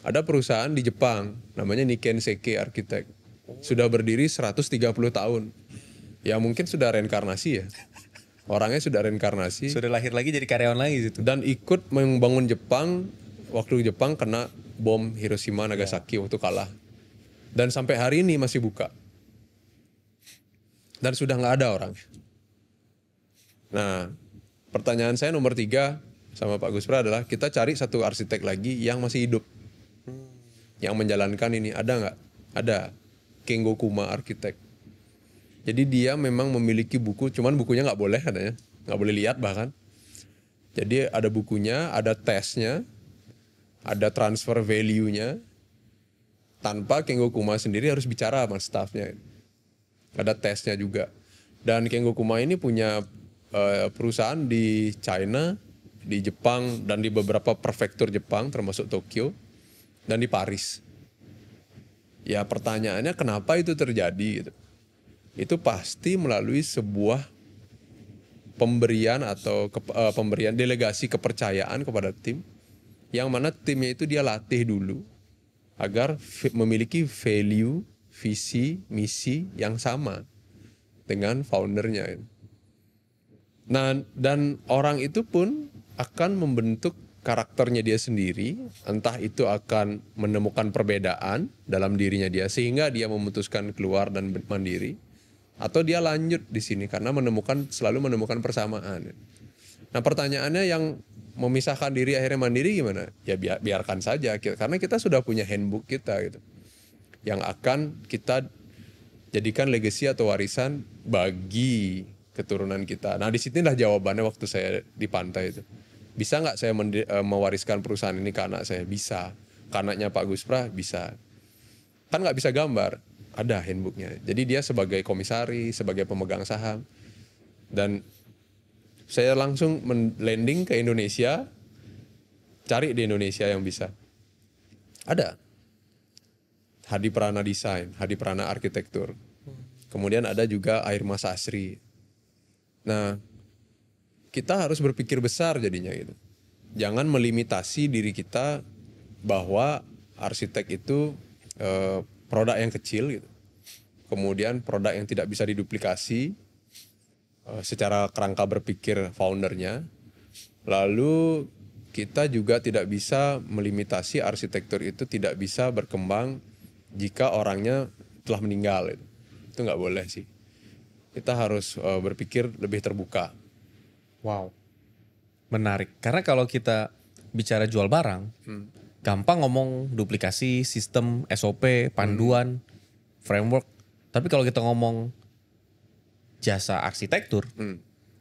S1: ada perusahaan di Jepang, namanya Nikken Seikei Architect. Sudah berdiri 130 tahun. Ya mungkin sudah reinkarnasi ya. Orangnya sudah reinkarnasi.
S2: Sudah lahir lagi jadi karyawan lagi gitu.
S1: Dan ikut membangun Jepang, waktu Jepang kena bom Hiroshima Nagasaki waktu kalah. Dan sampai hari ini masih buka. Dan sudah nggak ada orang. Nah, pertanyaan saya nomor 3 sama Pak Guspra adalah kita cari satu arsitek lagi yang masih hidup. Yang menjalankan ini, ada nggak? Ada. Kengo Kuma Arsitek. Jadi dia memang memiliki buku, cuman bukunya nggak boleh katanya. Nggak boleh lihat bahkan. Jadi ada bukunya, ada tesnya, ada transfer value-nya. Tanpa Kengo Kuma sendiri harus bicara sama staffnya. Ada tesnya juga. Dan Kengo Kuma ini punya perusahaan di China, di Jepang, dan di beberapa prefektur Jepang termasuk Tokyo, dan di Paris. Ya pertanyaannya kenapa itu terjadi gitu. Itu pasti melalui sebuah pemberian atau pemberian delegasi kepercayaan kepada tim, yang mana timnya itu dia latih dulu agar memiliki value, visi, misi yang sama dengan foundernya. Nah, dan orang itu pun akan membentuk karakternya dia sendiri, entah itu akan menemukan perbedaan dalam dirinya dia sehingga dia memutuskan keluar dan mandiri, atau dia lanjut di sini karena selalu menemukan persamaan. Nah pertanyaannya, yang memisahkan diri akhirnya mandiri gimana? Ya biarkan saja, karena kita sudah punya handbook kita gitu, yang akan kita jadikan legacy atau warisan bagi keturunan kita. Nah di sinilah jawabannya waktu saya di pantai itu. Bisa nggak saya mewariskan perusahaan ini ke anak saya? Bisa. Ke anaknya Pak Guspra? Bisa. Kan nggak bisa gambar, ada handbooknya. Jadi dia sebagai komisaris, sebagai pemegang saham. Dan saya langsung landing ke Indonesia, cari di Indonesia yang bisa. Ada. Hadi Prana Desain, Hadi Prana Arsitektur. Kemudian ada juga Air Mas Asri. Nah, kita harus berpikir besar jadinya gitu. Jangan melimitasi diri kita bahwa arsitek itu produk yang kecil gitu. Kemudian produk yang tidak bisa diduplikasi secara kerangka berpikir foundernya. Lalu kita juga tidak bisa melimitasi arsitektur itu tidak bisa berkembang jika orangnya telah meninggal. Itu nggak boleh sih. Kita harus berpikir lebih terbuka.
S2: Wow, menarik. Karena kalau kita bicara jual barang, gampang ngomong duplikasi, sistem, SOP, panduan, framework. Tapi kalau kita ngomong jasa arsitektur,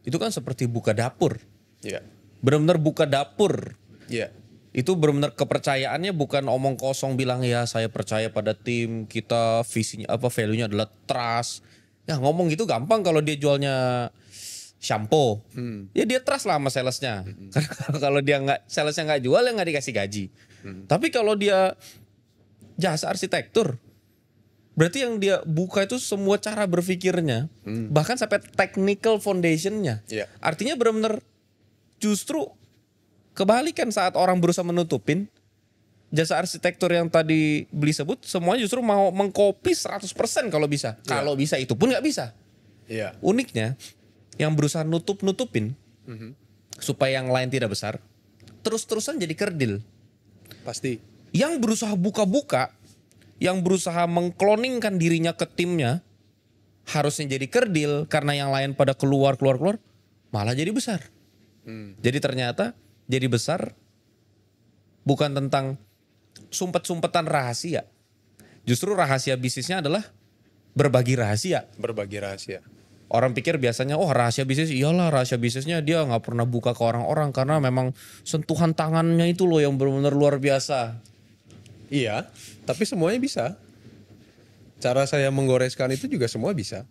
S2: itu kan seperti buka dapur.
S1: Iya.
S2: Benar-benar buka dapur.
S1: Iya.
S2: Itu benar-benar kepercayaannya bukan omong kosong bilang ya saya percaya pada tim kita, visinya value-nya adalah trust. Ya ngomong gitu gampang kalau dia jualnya shampoo, ya dia trust lah sama salesnya. Karena kalau dia salesnya nggak jual, ya nggak dikasih gaji. Tapi kalau dia jasa arsitektur, berarti yang dia buka itu semua cara berpikirnya, bahkan sampai technical foundationnya.
S1: Yeah.
S2: Artinya benar-benar justru kebalikan saat orang berusaha menutupin jasa arsitektur yang tadi Beli sebut, semuanya justru mau mengcopy 100% kalau bisa.
S1: Yeah.
S2: Kalau bisa itu pun nggak bisa.
S1: Yeah.
S2: Uniknya, yang berusaha nutupin supaya yang lain tidak besar, terus-terusan jadi kerdil.
S1: Pasti.
S2: Yang berusaha buka-buka, yang berusaha mengkloningkan dirinya ke timnya, harusnya jadi kerdil karena yang lain pada keluar, malah jadi besar. Jadi ternyata jadi besar bukan tentang sumpet-sumpetan rahasia. Justru rahasia bisnisnya adalah berbagi rahasia.
S1: Berbagi rahasia.
S2: Orang pikir biasanya, oh rahasia bisnis, iyalah rahasia bisnisnya dia nggak pernah buka ke orang-orang karena memang sentuhan tangannya itu loh yang benar-benar luar biasa.
S1: Iya, tapi semuanya bisa. Cara saya menggoreskan itu juga semua bisa.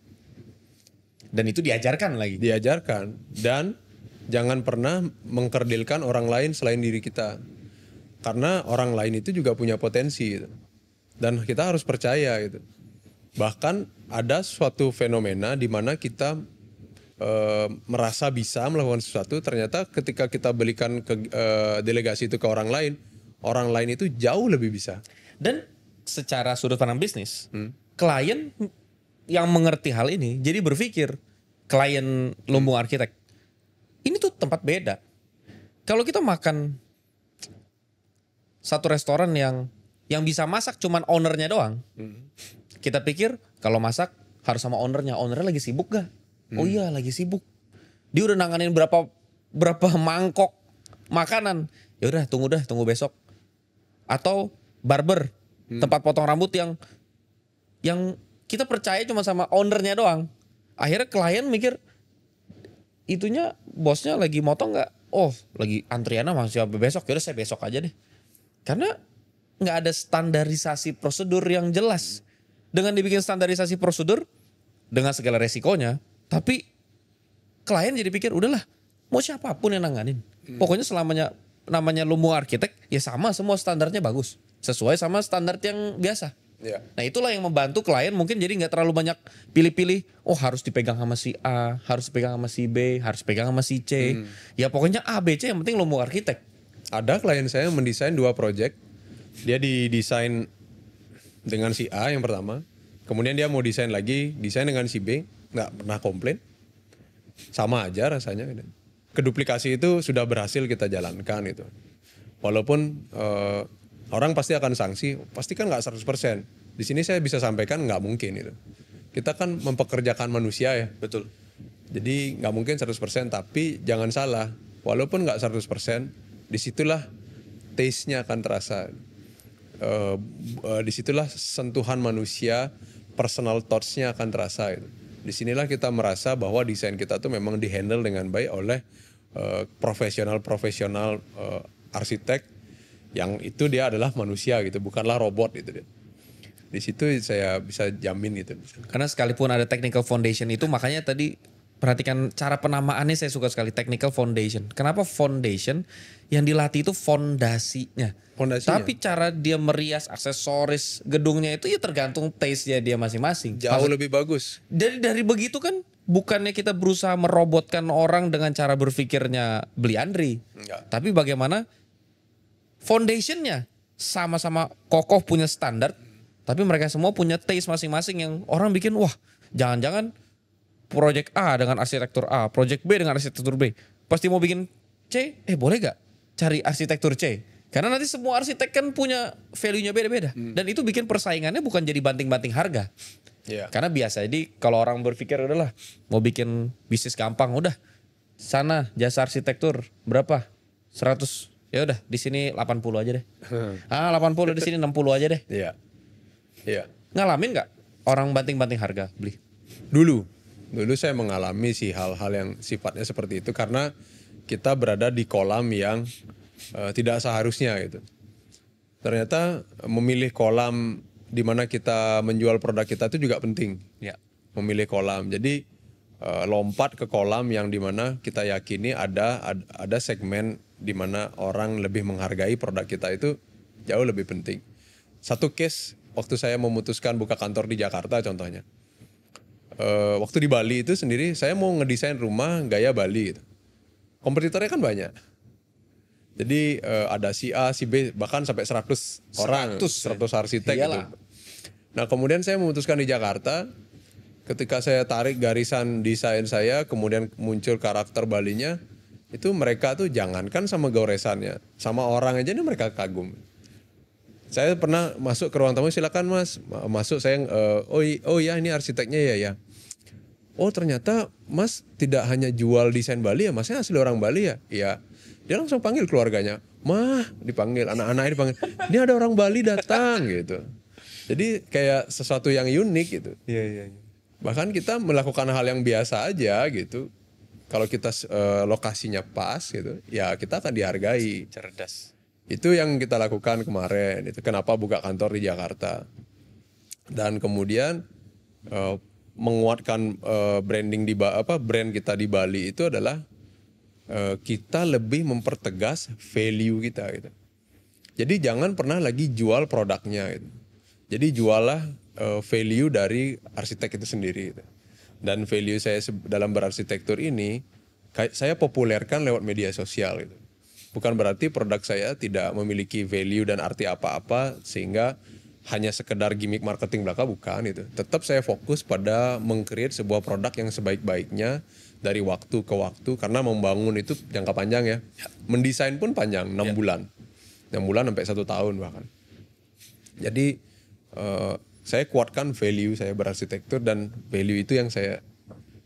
S2: Dan itu diajarkan lagi.
S1: Diajarkan. Dan jangan pernah mengkerdilkan orang lain selain diri kita. Karena orang lain itu juga punya potensi gitu. Dan kita harus percaya gitu. Bahkan ada suatu fenomena di mana kita merasa bisa melakukan sesuatu, ternyata ketika kita berikan delegasi itu ke orang lain itu jauh lebih bisa.
S2: Dan secara sudut pandang bisnis, klien yang mengerti hal ini jadi berpikir, klien Lumbung Arsitek, ini tuh tempat beda. Kalau kita makan satu restoran yang bisa masak cuman ownernya doang, kita pikir kalau masak harus sama ownernya lagi sibuk gak? Oh iya lagi sibuk. Dia udah nanganin berapa mangkok makanan. Ya udah tunggu besok. Atau barber, tempat potong rambut yang kita percaya cuma sama ownernya doang. Akhirnya klien mikir itunya bosnya lagi motong nggak? Oh lagi antriannya masih sampai besok. Yaudah saya besok aja deh. Karena nggak ada standarisasi prosedur yang jelas. Dengan dibikin standarisasi prosedur dengan segala resikonya, tapi klien jadi pikir udahlah mau siapapun yang nanganin. Pokoknya selamanya namanya Lumbung Arsitek ya sama, semua standarnya bagus, sesuai sama standar yang biasa.
S1: Ya.
S2: Nah itulah yang membantu klien mungkin jadi nggak terlalu banyak pilih-pilih. Oh harus dipegang sama si A, harus dipegang sama si B, harus dipegang sama si C. Ya pokoknya A, B, C yang penting Lumbung Arsitek.
S1: Ada klien saya yang mendesain 2 project. Dia didesain dengan si A yang pertama. Kemudian dia mau desain dengan si B. Nggak pernah komplain. Sama aja rasanya. Keduplikasi itu sudah berhasil kita jalankan itu. Walaupun orang pasti akan sanksi, pasti kan nggak 100%. Di sini saya bisa sampaikan nggak mungkin itu. Kita kan mempekerjakan manusia ya.
S2: Betul.
S1: Jadi nggak mungkin 100%, tapi jangan salah. Walaupun nggak 100%, disitulah taste-nya akan terasa. Disitulah sentuhan manusia, personal touch-nya akan terasa. Gitu. Disinilah kita merasa bahwa desain kita tuh memang dihandle dengan baik oleh profesional arsitek yang itu dia adalah manusia gitu, bukanlah robot gitu. Di situ saya bisa jamin gitu.
S2: Karena sekalipun ada technical foundation itu, makanya tadi perhatikan cara penamaannya saya suka sekali, technical foundation. Kenapa foundation? Yang dilatih itu fondasinya. Tapi cara dia merias aksesoris gedungnya itu ya tergantung taste-nya dia masing-masing.
S1: Jauh lebih bagus.
S2: Dari begitu kan bukannya kita berusaha merobotkan orang dengan cara berpikirnya Bli Andri.
S1: Enggak.
S2: Tapi bagaimana foundationnya sama-sama kokoh punya standar. Tapi mereka semua punya taste masing-masing yang orang bikin, wah jangan-jangan project A dengan arsitektur A, project B dengan arsitektur B. Pasti mau bikin C, boleh gak cari arsitektur C? Karena nanti semua arsitek kan punya value-nya beda-beda. Dan itu bikin persaingannya bukan jadi banting-banting harga.
S1: Yeah.
S2: Karena biasa, jadi kalau orang berpikir udahlah mau bikin bisnis gampang, udah sana jasa arsitektur berapa? 100. Ya udah di sini 80 aja deh. 80 di sini 60 aja deh.
S1: Iya. Iya.
S2: Ngalamin nggak orang banting-banting harga beli?
S1: Dulu saya mengalami sih hal-hal yang sifatnya seperti itu karena kita berada di kolam yang tidak seharusnya gitu. Ternyata memilih kolam di mana kita menjual produk kita itu juga penting.
S2: Ya.
S1: Memilih kolam. Jadi lompat ke kolam yang di mana kita yakini ada segmen di mana orang lebih menghargai produk kita itu jauh lebih penting. Satu case waktu saya memutuskan buka kantor di Jakarta contohnya. Waktu di Bali itu sendiri saya mau ngedesain rumah gaya Bali gitu. Kompetitornya kan banyak. Jadi ada si A, si B, bahkan sampai 100 orang, 100 arsitek gitu. Nah kemudian saya memutuskan di Jakarta, ketika saya tarik garisan desain saya, kemudian muncul karakter Balinya, itu mereka tuh jangankan sama goresannya, sama orang aja ini mereka kagum. Saya pernah masuk ke ruang tamu, silakan mas, masuk saya, oh iya ini arsiteknya ya. Oh ternyata mas tidak hanya jual desain Bali ya, masnya asli orang Bali ya? Iya. Dia langsung panggil keluarganya, mah dipanggil, anak-anaknya dipanggil, ini ada orang Bali datang gitu. Jadi kayak sesuatu yang unik gitu.
S2: Iya.
S1: Bahkan kita melakukan hal yang biasa aja gitu. Kalau kita lokasinya pas gitu, ya kita akan dihargai.
S2: Cerdas.
S1: Itu yang kita lakukan kemarin. Itu kenapa buka kantor di Jakarta. Dan kemudian menguatkan branding brand kita di Bali itu adalah kita lebih mempertegas value kita gitu. Jadi jangan pernah lagi jual produknya gitu. Jadi jualah value dari arsitek itu sendiri gitu. Dan value saya dalam berarsitektur ini saya populerkan lewat media sosial gitu. Bukan berarti produk saya tidak memiliki value dan arti apa-apa sehingga hanya sekedar gimmick marketing belaka, bukan itu. Tetap saya fokus pada meng-create sebuah produk yang sebaik-baiknya dari waktu ke waktu karena membangun itu jangka panjang ya. Mendesain pun panjang 6 bulan. 6 bulan sampai 1 tahun bahkan. Jadi saya kuatkan value saya berarsitektur dan value itu yang saya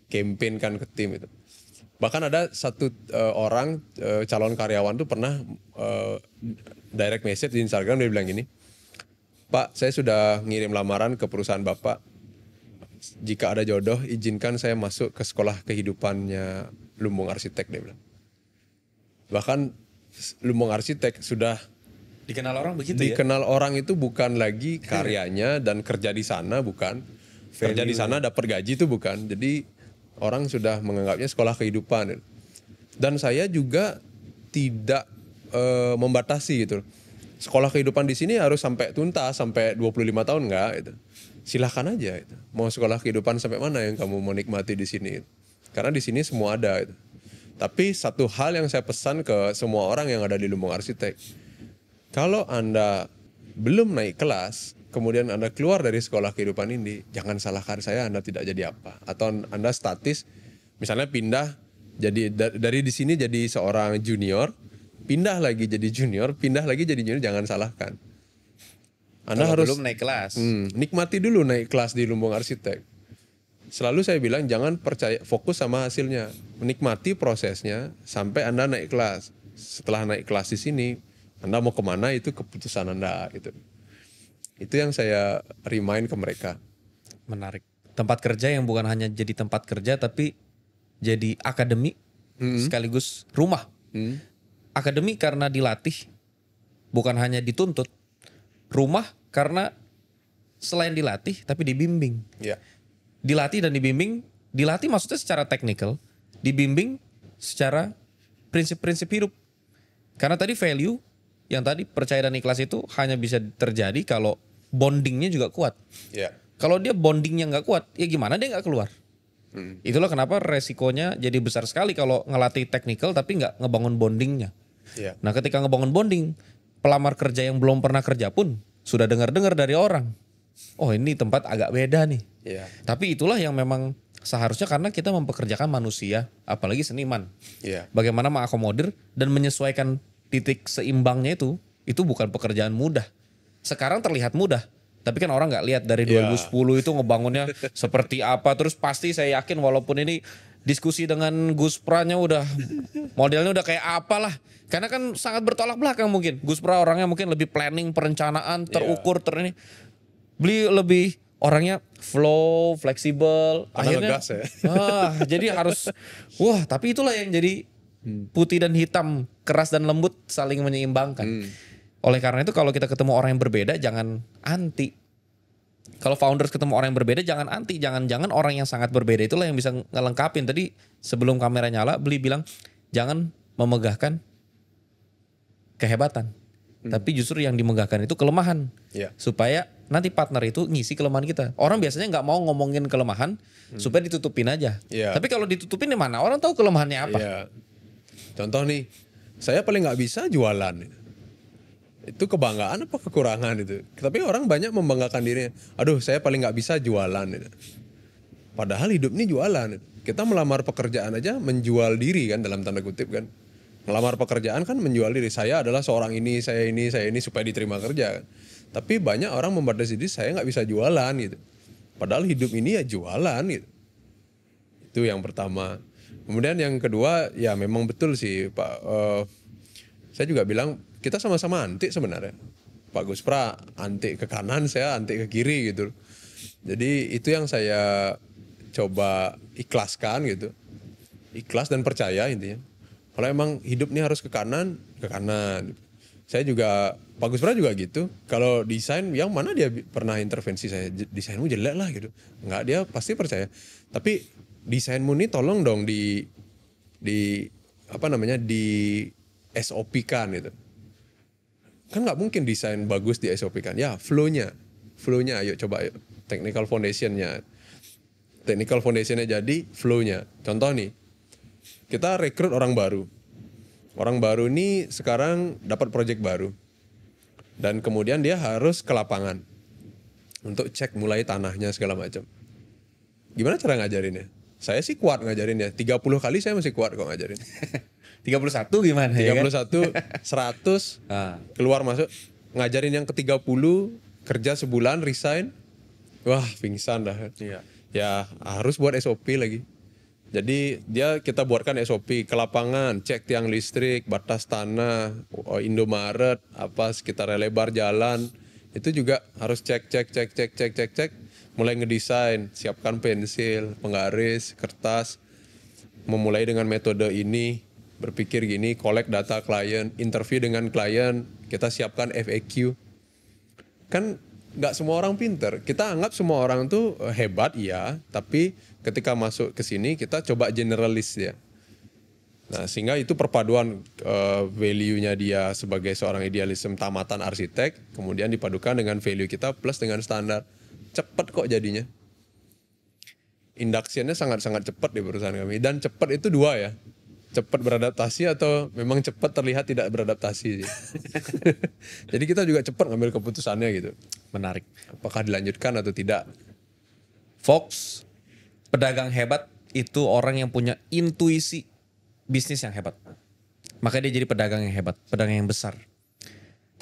S1: campaignkan ke tim itu. Bahkan ada satu orang calon karyawan tuh pernah direct message di Instagram, dia bilang gini, Pak, saya sudah ngirim lamaran ke perusahaan Bapak. Jika ada jodoh, izinkan saya masuk ke sekolah kehidupannya Lumbung Arsitek, dia bilang. Bahkan Lumbung Arsitek sudah
S2: Dikenal orang begitu
S1: dikenal orang itu bukan lagi karyanya dan kerja di sana, bukan. Kerja di sana dapat gaji itu bukan. Jadi orang sudah menganggapnya sekolah kehidupan. Dan saya juga tidak membatasi gitu. Sekolah kehidupan di sini harus sampai tuntas, sampai 25 tahun enggak gitu. Silahkan aja gitu. Mau sekolah kehidupan sampai mana yang kamu mau nikmati di sini gitu. Karena di sini semua ada gitu. Tapi satu hal yang saya pesan ke semua orang yang ada di Lumbung Arsitek, kalau Anda belum naik kelas, kemudian Anda keluar dari sekolah kehidupan ini, jangan salahkan saya Anda tidak jadi apa. Atau Anda statis, misalnya pindah jadi dari di sini jadi seorang junior, pindah lagi jadi junior, jangan salahkan. Anda
S2: Kalau
S1: harus
S2: belum naik kelas.
S1: nikmati dulu naik kelas di Lumbung Arsitek. Selalu saya bilang jangan percaya fokus sama hasilnya, menikmati prosesnya sampai Anda naik kelas. Setelah naik kelas di sini, Anda mau kemana itu keputusan Anda gitu. Itu yang saya remind ke mereka.
S2: Menarik. Tempat kerja yang bukan hanya jadi tempat kerja tapi jadi akademi sekaligus rumah. Akademi karena dilatih, bukan hanya dituntut. Rumah karena selain dilatih tapi dibimbing.
S1: Ya.
S2: Dilatih dan dibimbing, dilatih maksudnya secara teknikal, dibimbing secara prinsip-prinsip hidup. Karena tadi value yang tadi percaya dan ikhlas itu hanya bisa terjadi kalau bondingnya juga kuat.
S1: Ya.
S2: Kalau dia bondingnya nggak kuat, ya gimana dia nggak keluar. Itulah kenapa resikonya jadi besar sekali kalau ngelatih teknikal tapi nggak ngebangun bondingnya.
S1: Ya.
S2: Nah ketika ngebangun bonding, pelamar kerja yang belum pernah kerja pun sudah dengar-dengar dari orang. Oh ini tempat agak beda nih.
S1: Ya.
S2: Tapi itulah yang memang seharusnya karena kita mempekerjakan manusia, apalagi seniman.
S1: Ya.
S2: Bagaimana mengakomodir dan menyesuaikan titik seimbangnya itu bukan pekerjaan mudah. Sekarang terlihat mudah. Tapi kan orang nggak lihat dari 2010 itu ngebangunnya seperti apa. Terus pasti saya yakin walaupun ini diskusi dengan Gus Pranya udah modelnya udah kayak apalah. Karena kan sangat bertolak belakang mungkin. Gus Pra orangnya mungkin lebih planning, perencanaan, terukur, ini. Beli lebih orangnya flow, fleksibel. Akhirnya
S1: ngegas ya.
S2: jadi harus tapi itulah yang jadi putih dan hitam, keras dan lembut saling menyeimbangkan. Oleh karena itu kalau kita ketemu orang yang berbeda jangan anti. Kalau founders ketemu orang yang berbeda jangan anti. Jangan-jangan orang yang sangat berbeda itulah yang bisa ngelengkapin. Tadi sebelum kamera nyala Beli bilang jangan memegahkan kehebatan. Tapi justru yang dimegahkan itu kelemahan.
S1: Ya.
S2: Supaya nanti partner itu ngisi kelemahan kita. Orang biasanya nggak mau ngomongin kelemahan supaya ditutupin aja.
S1: Ya.
S2: Tapi kalau ditutupin di mana? Orang tahu kelemahannya apa.
S1: Ya. Contoh nih, saya paling nggak bisa jualan. Itu kebanggaan apa kekurangan itu? Tapi orang banyak membanggakan dirinya. Aduh, saya paling nggak bisa jualan. Padahal hidup ini jualan. Kita melamar pekerjaan aja menjual diri kan dalam tanda kutip kan. Melamar pekerjaan kan menjual diri. Saya adalah seorang ini, saya ini supaya diterima kerja kan. Tapi banyak orang membatasi diri saya nggak bisa jualan gitu. Padahal hidup ini ya jualan gitu. Itu yang pertama. Kemudian yang kedua ya memang betul sih Pak. Saya juga bilang kita sama-sama antik sebenarnya. Pak Gus Pra antik ke kanan, saya antik ke kiri gitu. Jadi itu yang saya coba ikhlaskan gitu. Ikhlas dan percaya intinya. Kalau emang hidup ini harus ke kanan, ke kanan. Saya juga, Pak Gus Pra juga gitu. Kalau desain, yang mana dia pernah intervensi saya, desainmu jelek lah gitu. Enggak, dia pasti percaya. Tapi desainmu ini tolong dong di SOP-kan gitu. Kan nggak mungkin desain bagus di SOP-kan. Ya flow-nya ayo coba ayo. Technical foundation-nya jadi flow-nya. Contoh nih, kita rekrut orang baru. Orang baru ini sekarang dapat project baru. Dan kemudian dia harus ke lapangan untuk cek mulai tanahnya segala macam. Gimana cara ngajarinnya? Saya sih kuat ngajarinnya. 30 kali saya masih kuat kok ngajarin.
S2: 31 gimana
S1: 31,
S2: ya kan?
S1: 100, keluar masuk. Ngajarin yang ke-30, kerja sebulan, resign. Wah, pingsan dah.
S2: Iya.
S1: Ya, harus buat SOP lagi. Jadi kita buatkan SOP ke lapangan, cek tiang listrik, batas tanah, Indomaret, sekitar lebar jalan. Itu juga harus cek. Mulai ngedesain, siapkan pensil, penggaris, kertas. Memulai dengan metode ini, berpikir gini, collect data klien, interview dengan klien, kita siapkan FAQ. Kan nggak semua orang pinter. Kita anggap semua orang tuh hebat, iya. Tapi ketika masuk ke sini, kita coba generalis ya. Nah, sehingga itu perpaduan value-nya dia sebagai seorang idealisme tamatan arsitek, kemudian dipadukan dengan value kita plus dengan standar. Cepat kok jadinya. Induction-nya sangat-sangat cepat di perusahaan kami. Dan cepat itu dua ya. Cepat beradaptasi atau memang cepat terlihat tidak beradaptasi. Jadi kita juga cepat ngambil keputusannya gitu.
S2: Menarik.
S1: Apakah dilanjutkan atau tidak.
S2: Fox, pedagang hebat itu orang yang punya intuisi bisnis yang hebat. maka dia jadi pedagang yang hebat, pedagang yang besar.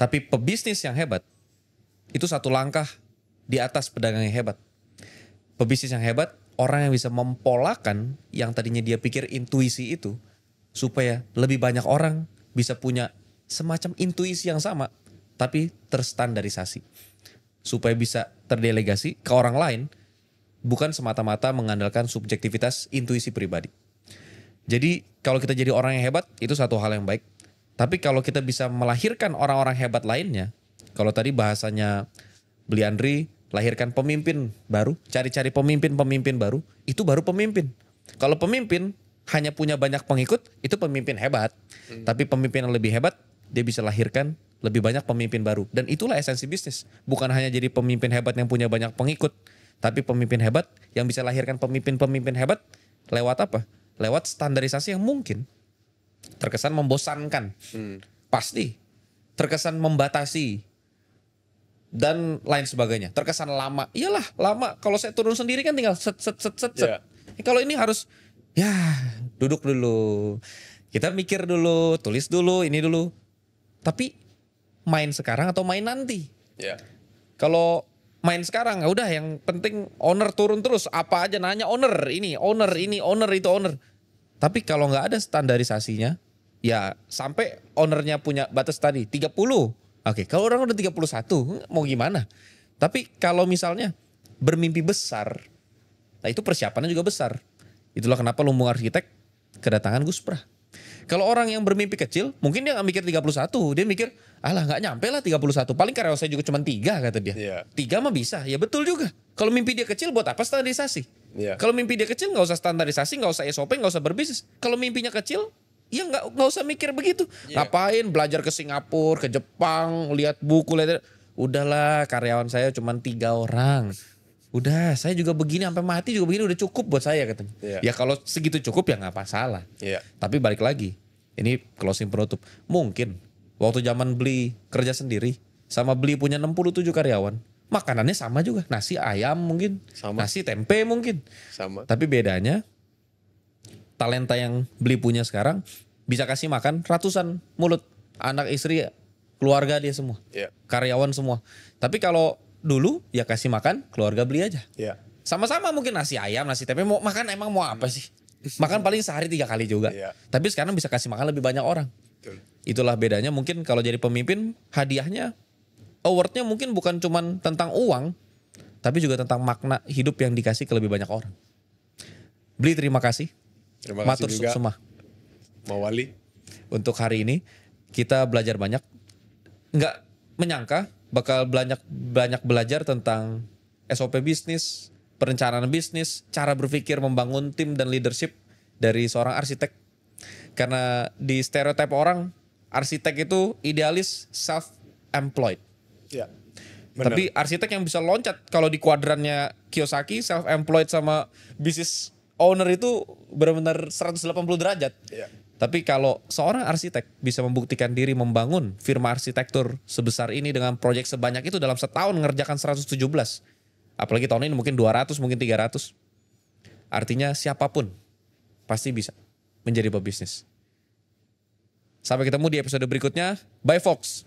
S2: Tapi pebisnis yang hebat itu satu langkah di atas pedagang yang hebat. Pebisnis yang hebat, orang yang bisa mempolakan yang tadinya dia pikir intuisi itu, supaya lebih banyak orang bisa punya semacam intuisi yang sama, tapi terstandarisasi. Supaya bisa terdelegasi ke orang lain, bukan semata-mata mengandalkan subjektivitas intuisi pribadi. Jadi kalau kita jadi orang yang hebat, itu satu hal yang baik. Tapi kalau kita bisa melahirkan orang-orang hebat lainnya, kalau tadi bahasanya Beli Andri, lahirkan pemimpin baru, cari-cari pemimpin-pemimpin baru, itu baru pemimpin. Kalau pemimpin hanya punya banyak pengikut, itu pemimpin hebat. Tapi pemimpin yang lebih hebat, dia bisa lahirkan lebih banyak pemimpin baru. Dan itulah esensi bisnis. Bukan hanya jadi pemimpin hebat yang punya banyak pengikut, tapi pemimpin hebat yang bisa lahirkan pemimpin-pemimpin hebat lewat apa? Lewat standarisasi yang mungkin terkesan membosankan. Pasti. Terkesan membatasi. Dan lain sebagainya. Terkesan lama. Iyalah lama. Kalau saya turun sendiri kan tinggal set.
S1: Yeah.
S2: Kalau ini harus ya duduk dulu. Kita mikir dulu, tulis dulu, ini dulu. Tapi main sekarang atau main nanti?
S1: Yeah.
S2: Kalau main sekarang ya udah, yang penting owner turun terus, apa aja nanya owner, ini owner itu owner. Tapi kalau nggak ada standarisasinya, ya sampai ownernya punya batas tadi 30. Oke, kalau orang udah 31, mau gimana? Tapi kalau misalnya bermimpi besar, nah itu persiapannya juga besar. Itulah kenapa Lumbung Arsitek kedatangan Gus Pras. Kalau orang yang bermimpi kecil, mungkin dia nggak mikir 31. Dia mikir, alah nggak nyampe lah 31. Paling karyawan saya juga cuma 3 kata dia.
S1: Yeah.
S2: 3 mah bisa, ya betul juga. Kalau mimpi dia kecil buat apa standarisasi?
S1: Yeah.
S2: Kalau mimpi dia kecil nggak usah standarisasi, nggak usah SOP, nggak usah berbisnis. Kalau mimpinya kecil, ya nggak usah mikir begitu.
S1: Yeah.
S2: Ngapain belajar ke Singapura, ke Jepang, lihat buku, lihat. Udahlah, karyawan saya cuma 3 orang. Udah, saya juga begini sampai mati juga begini udah cukup buat saya katanya.
S1: Yeah.
S2: Ya kalau segitu cukup ya nggak masalah.
S1: Yeah.
S2: Tapi balik lagi, ini closing penutup. Mungkin waktu zaman Beli kerja sendiri sama Beli punya 67 karyawan, makanannya sama juga, nasi ayam mungkin,
S1: Sama.
S2: nasi tempe mungkin.
S1: Sama.
S2: Tapi bedanya talenta yang Beli punya sekarang bisa kasih makan ratusan mulut, anak istri, keluarga dia semua,
S1: Yeah.
S2: karyawan semua. Tapi kalau dulu ya kasih makan keluarga Beli aja.
S1: Yeah.
S2: Sama-sama mungkin nasi ayam, nasi tempe, mau makan emang mau apa sih? Makan paling sehari 3 kali juga.
S1: Iya.
S2: Tapi sekarang bisa kasih makan lebih banyak orang.
S1: Betul.
S2: Itulah bedanya mungkin kalau jadi pemimpin, hadiahnya, awardnya mungkin bukan cuman tentang uang, tapi juga tentang makna hidup yang dikasih ke lebih banyak orang. Beli terima kasih.
S1: Terima kasih
S2: Matur
S1: juga
S2: suksema.
S1: Mawali.
S2: Untuk hari ini kita belajar banyak. Nggak menyangka bakal banyak belajar tentang SOP bisnis, perencanaan bisnis, cara berpikir membangun tim dan leadership dari seorang arsitek. Karena di stereotip orang, arsitek itu idealis, self-employed.
S1: Ya.
S2: Tapi arsitek yang bisa loncat kalau di kuadrannya Kiyosaki, self-employed sama business owner itu benar-benar 180 derajat.
S1: Ya.
S2: Tapi kalau seorang arsitek bisa membuktikan diri membangun firma arsitektur sebesar ini dengan proyek sebanyak itu dalam setahun ngerjakan 117. Apalagi tahun ini mungkin 200, mungkin 300. Artinya siapapun pasti bisa menjadi pebisnis. Sampai ketemu di episode berikutnya. Bye Fox.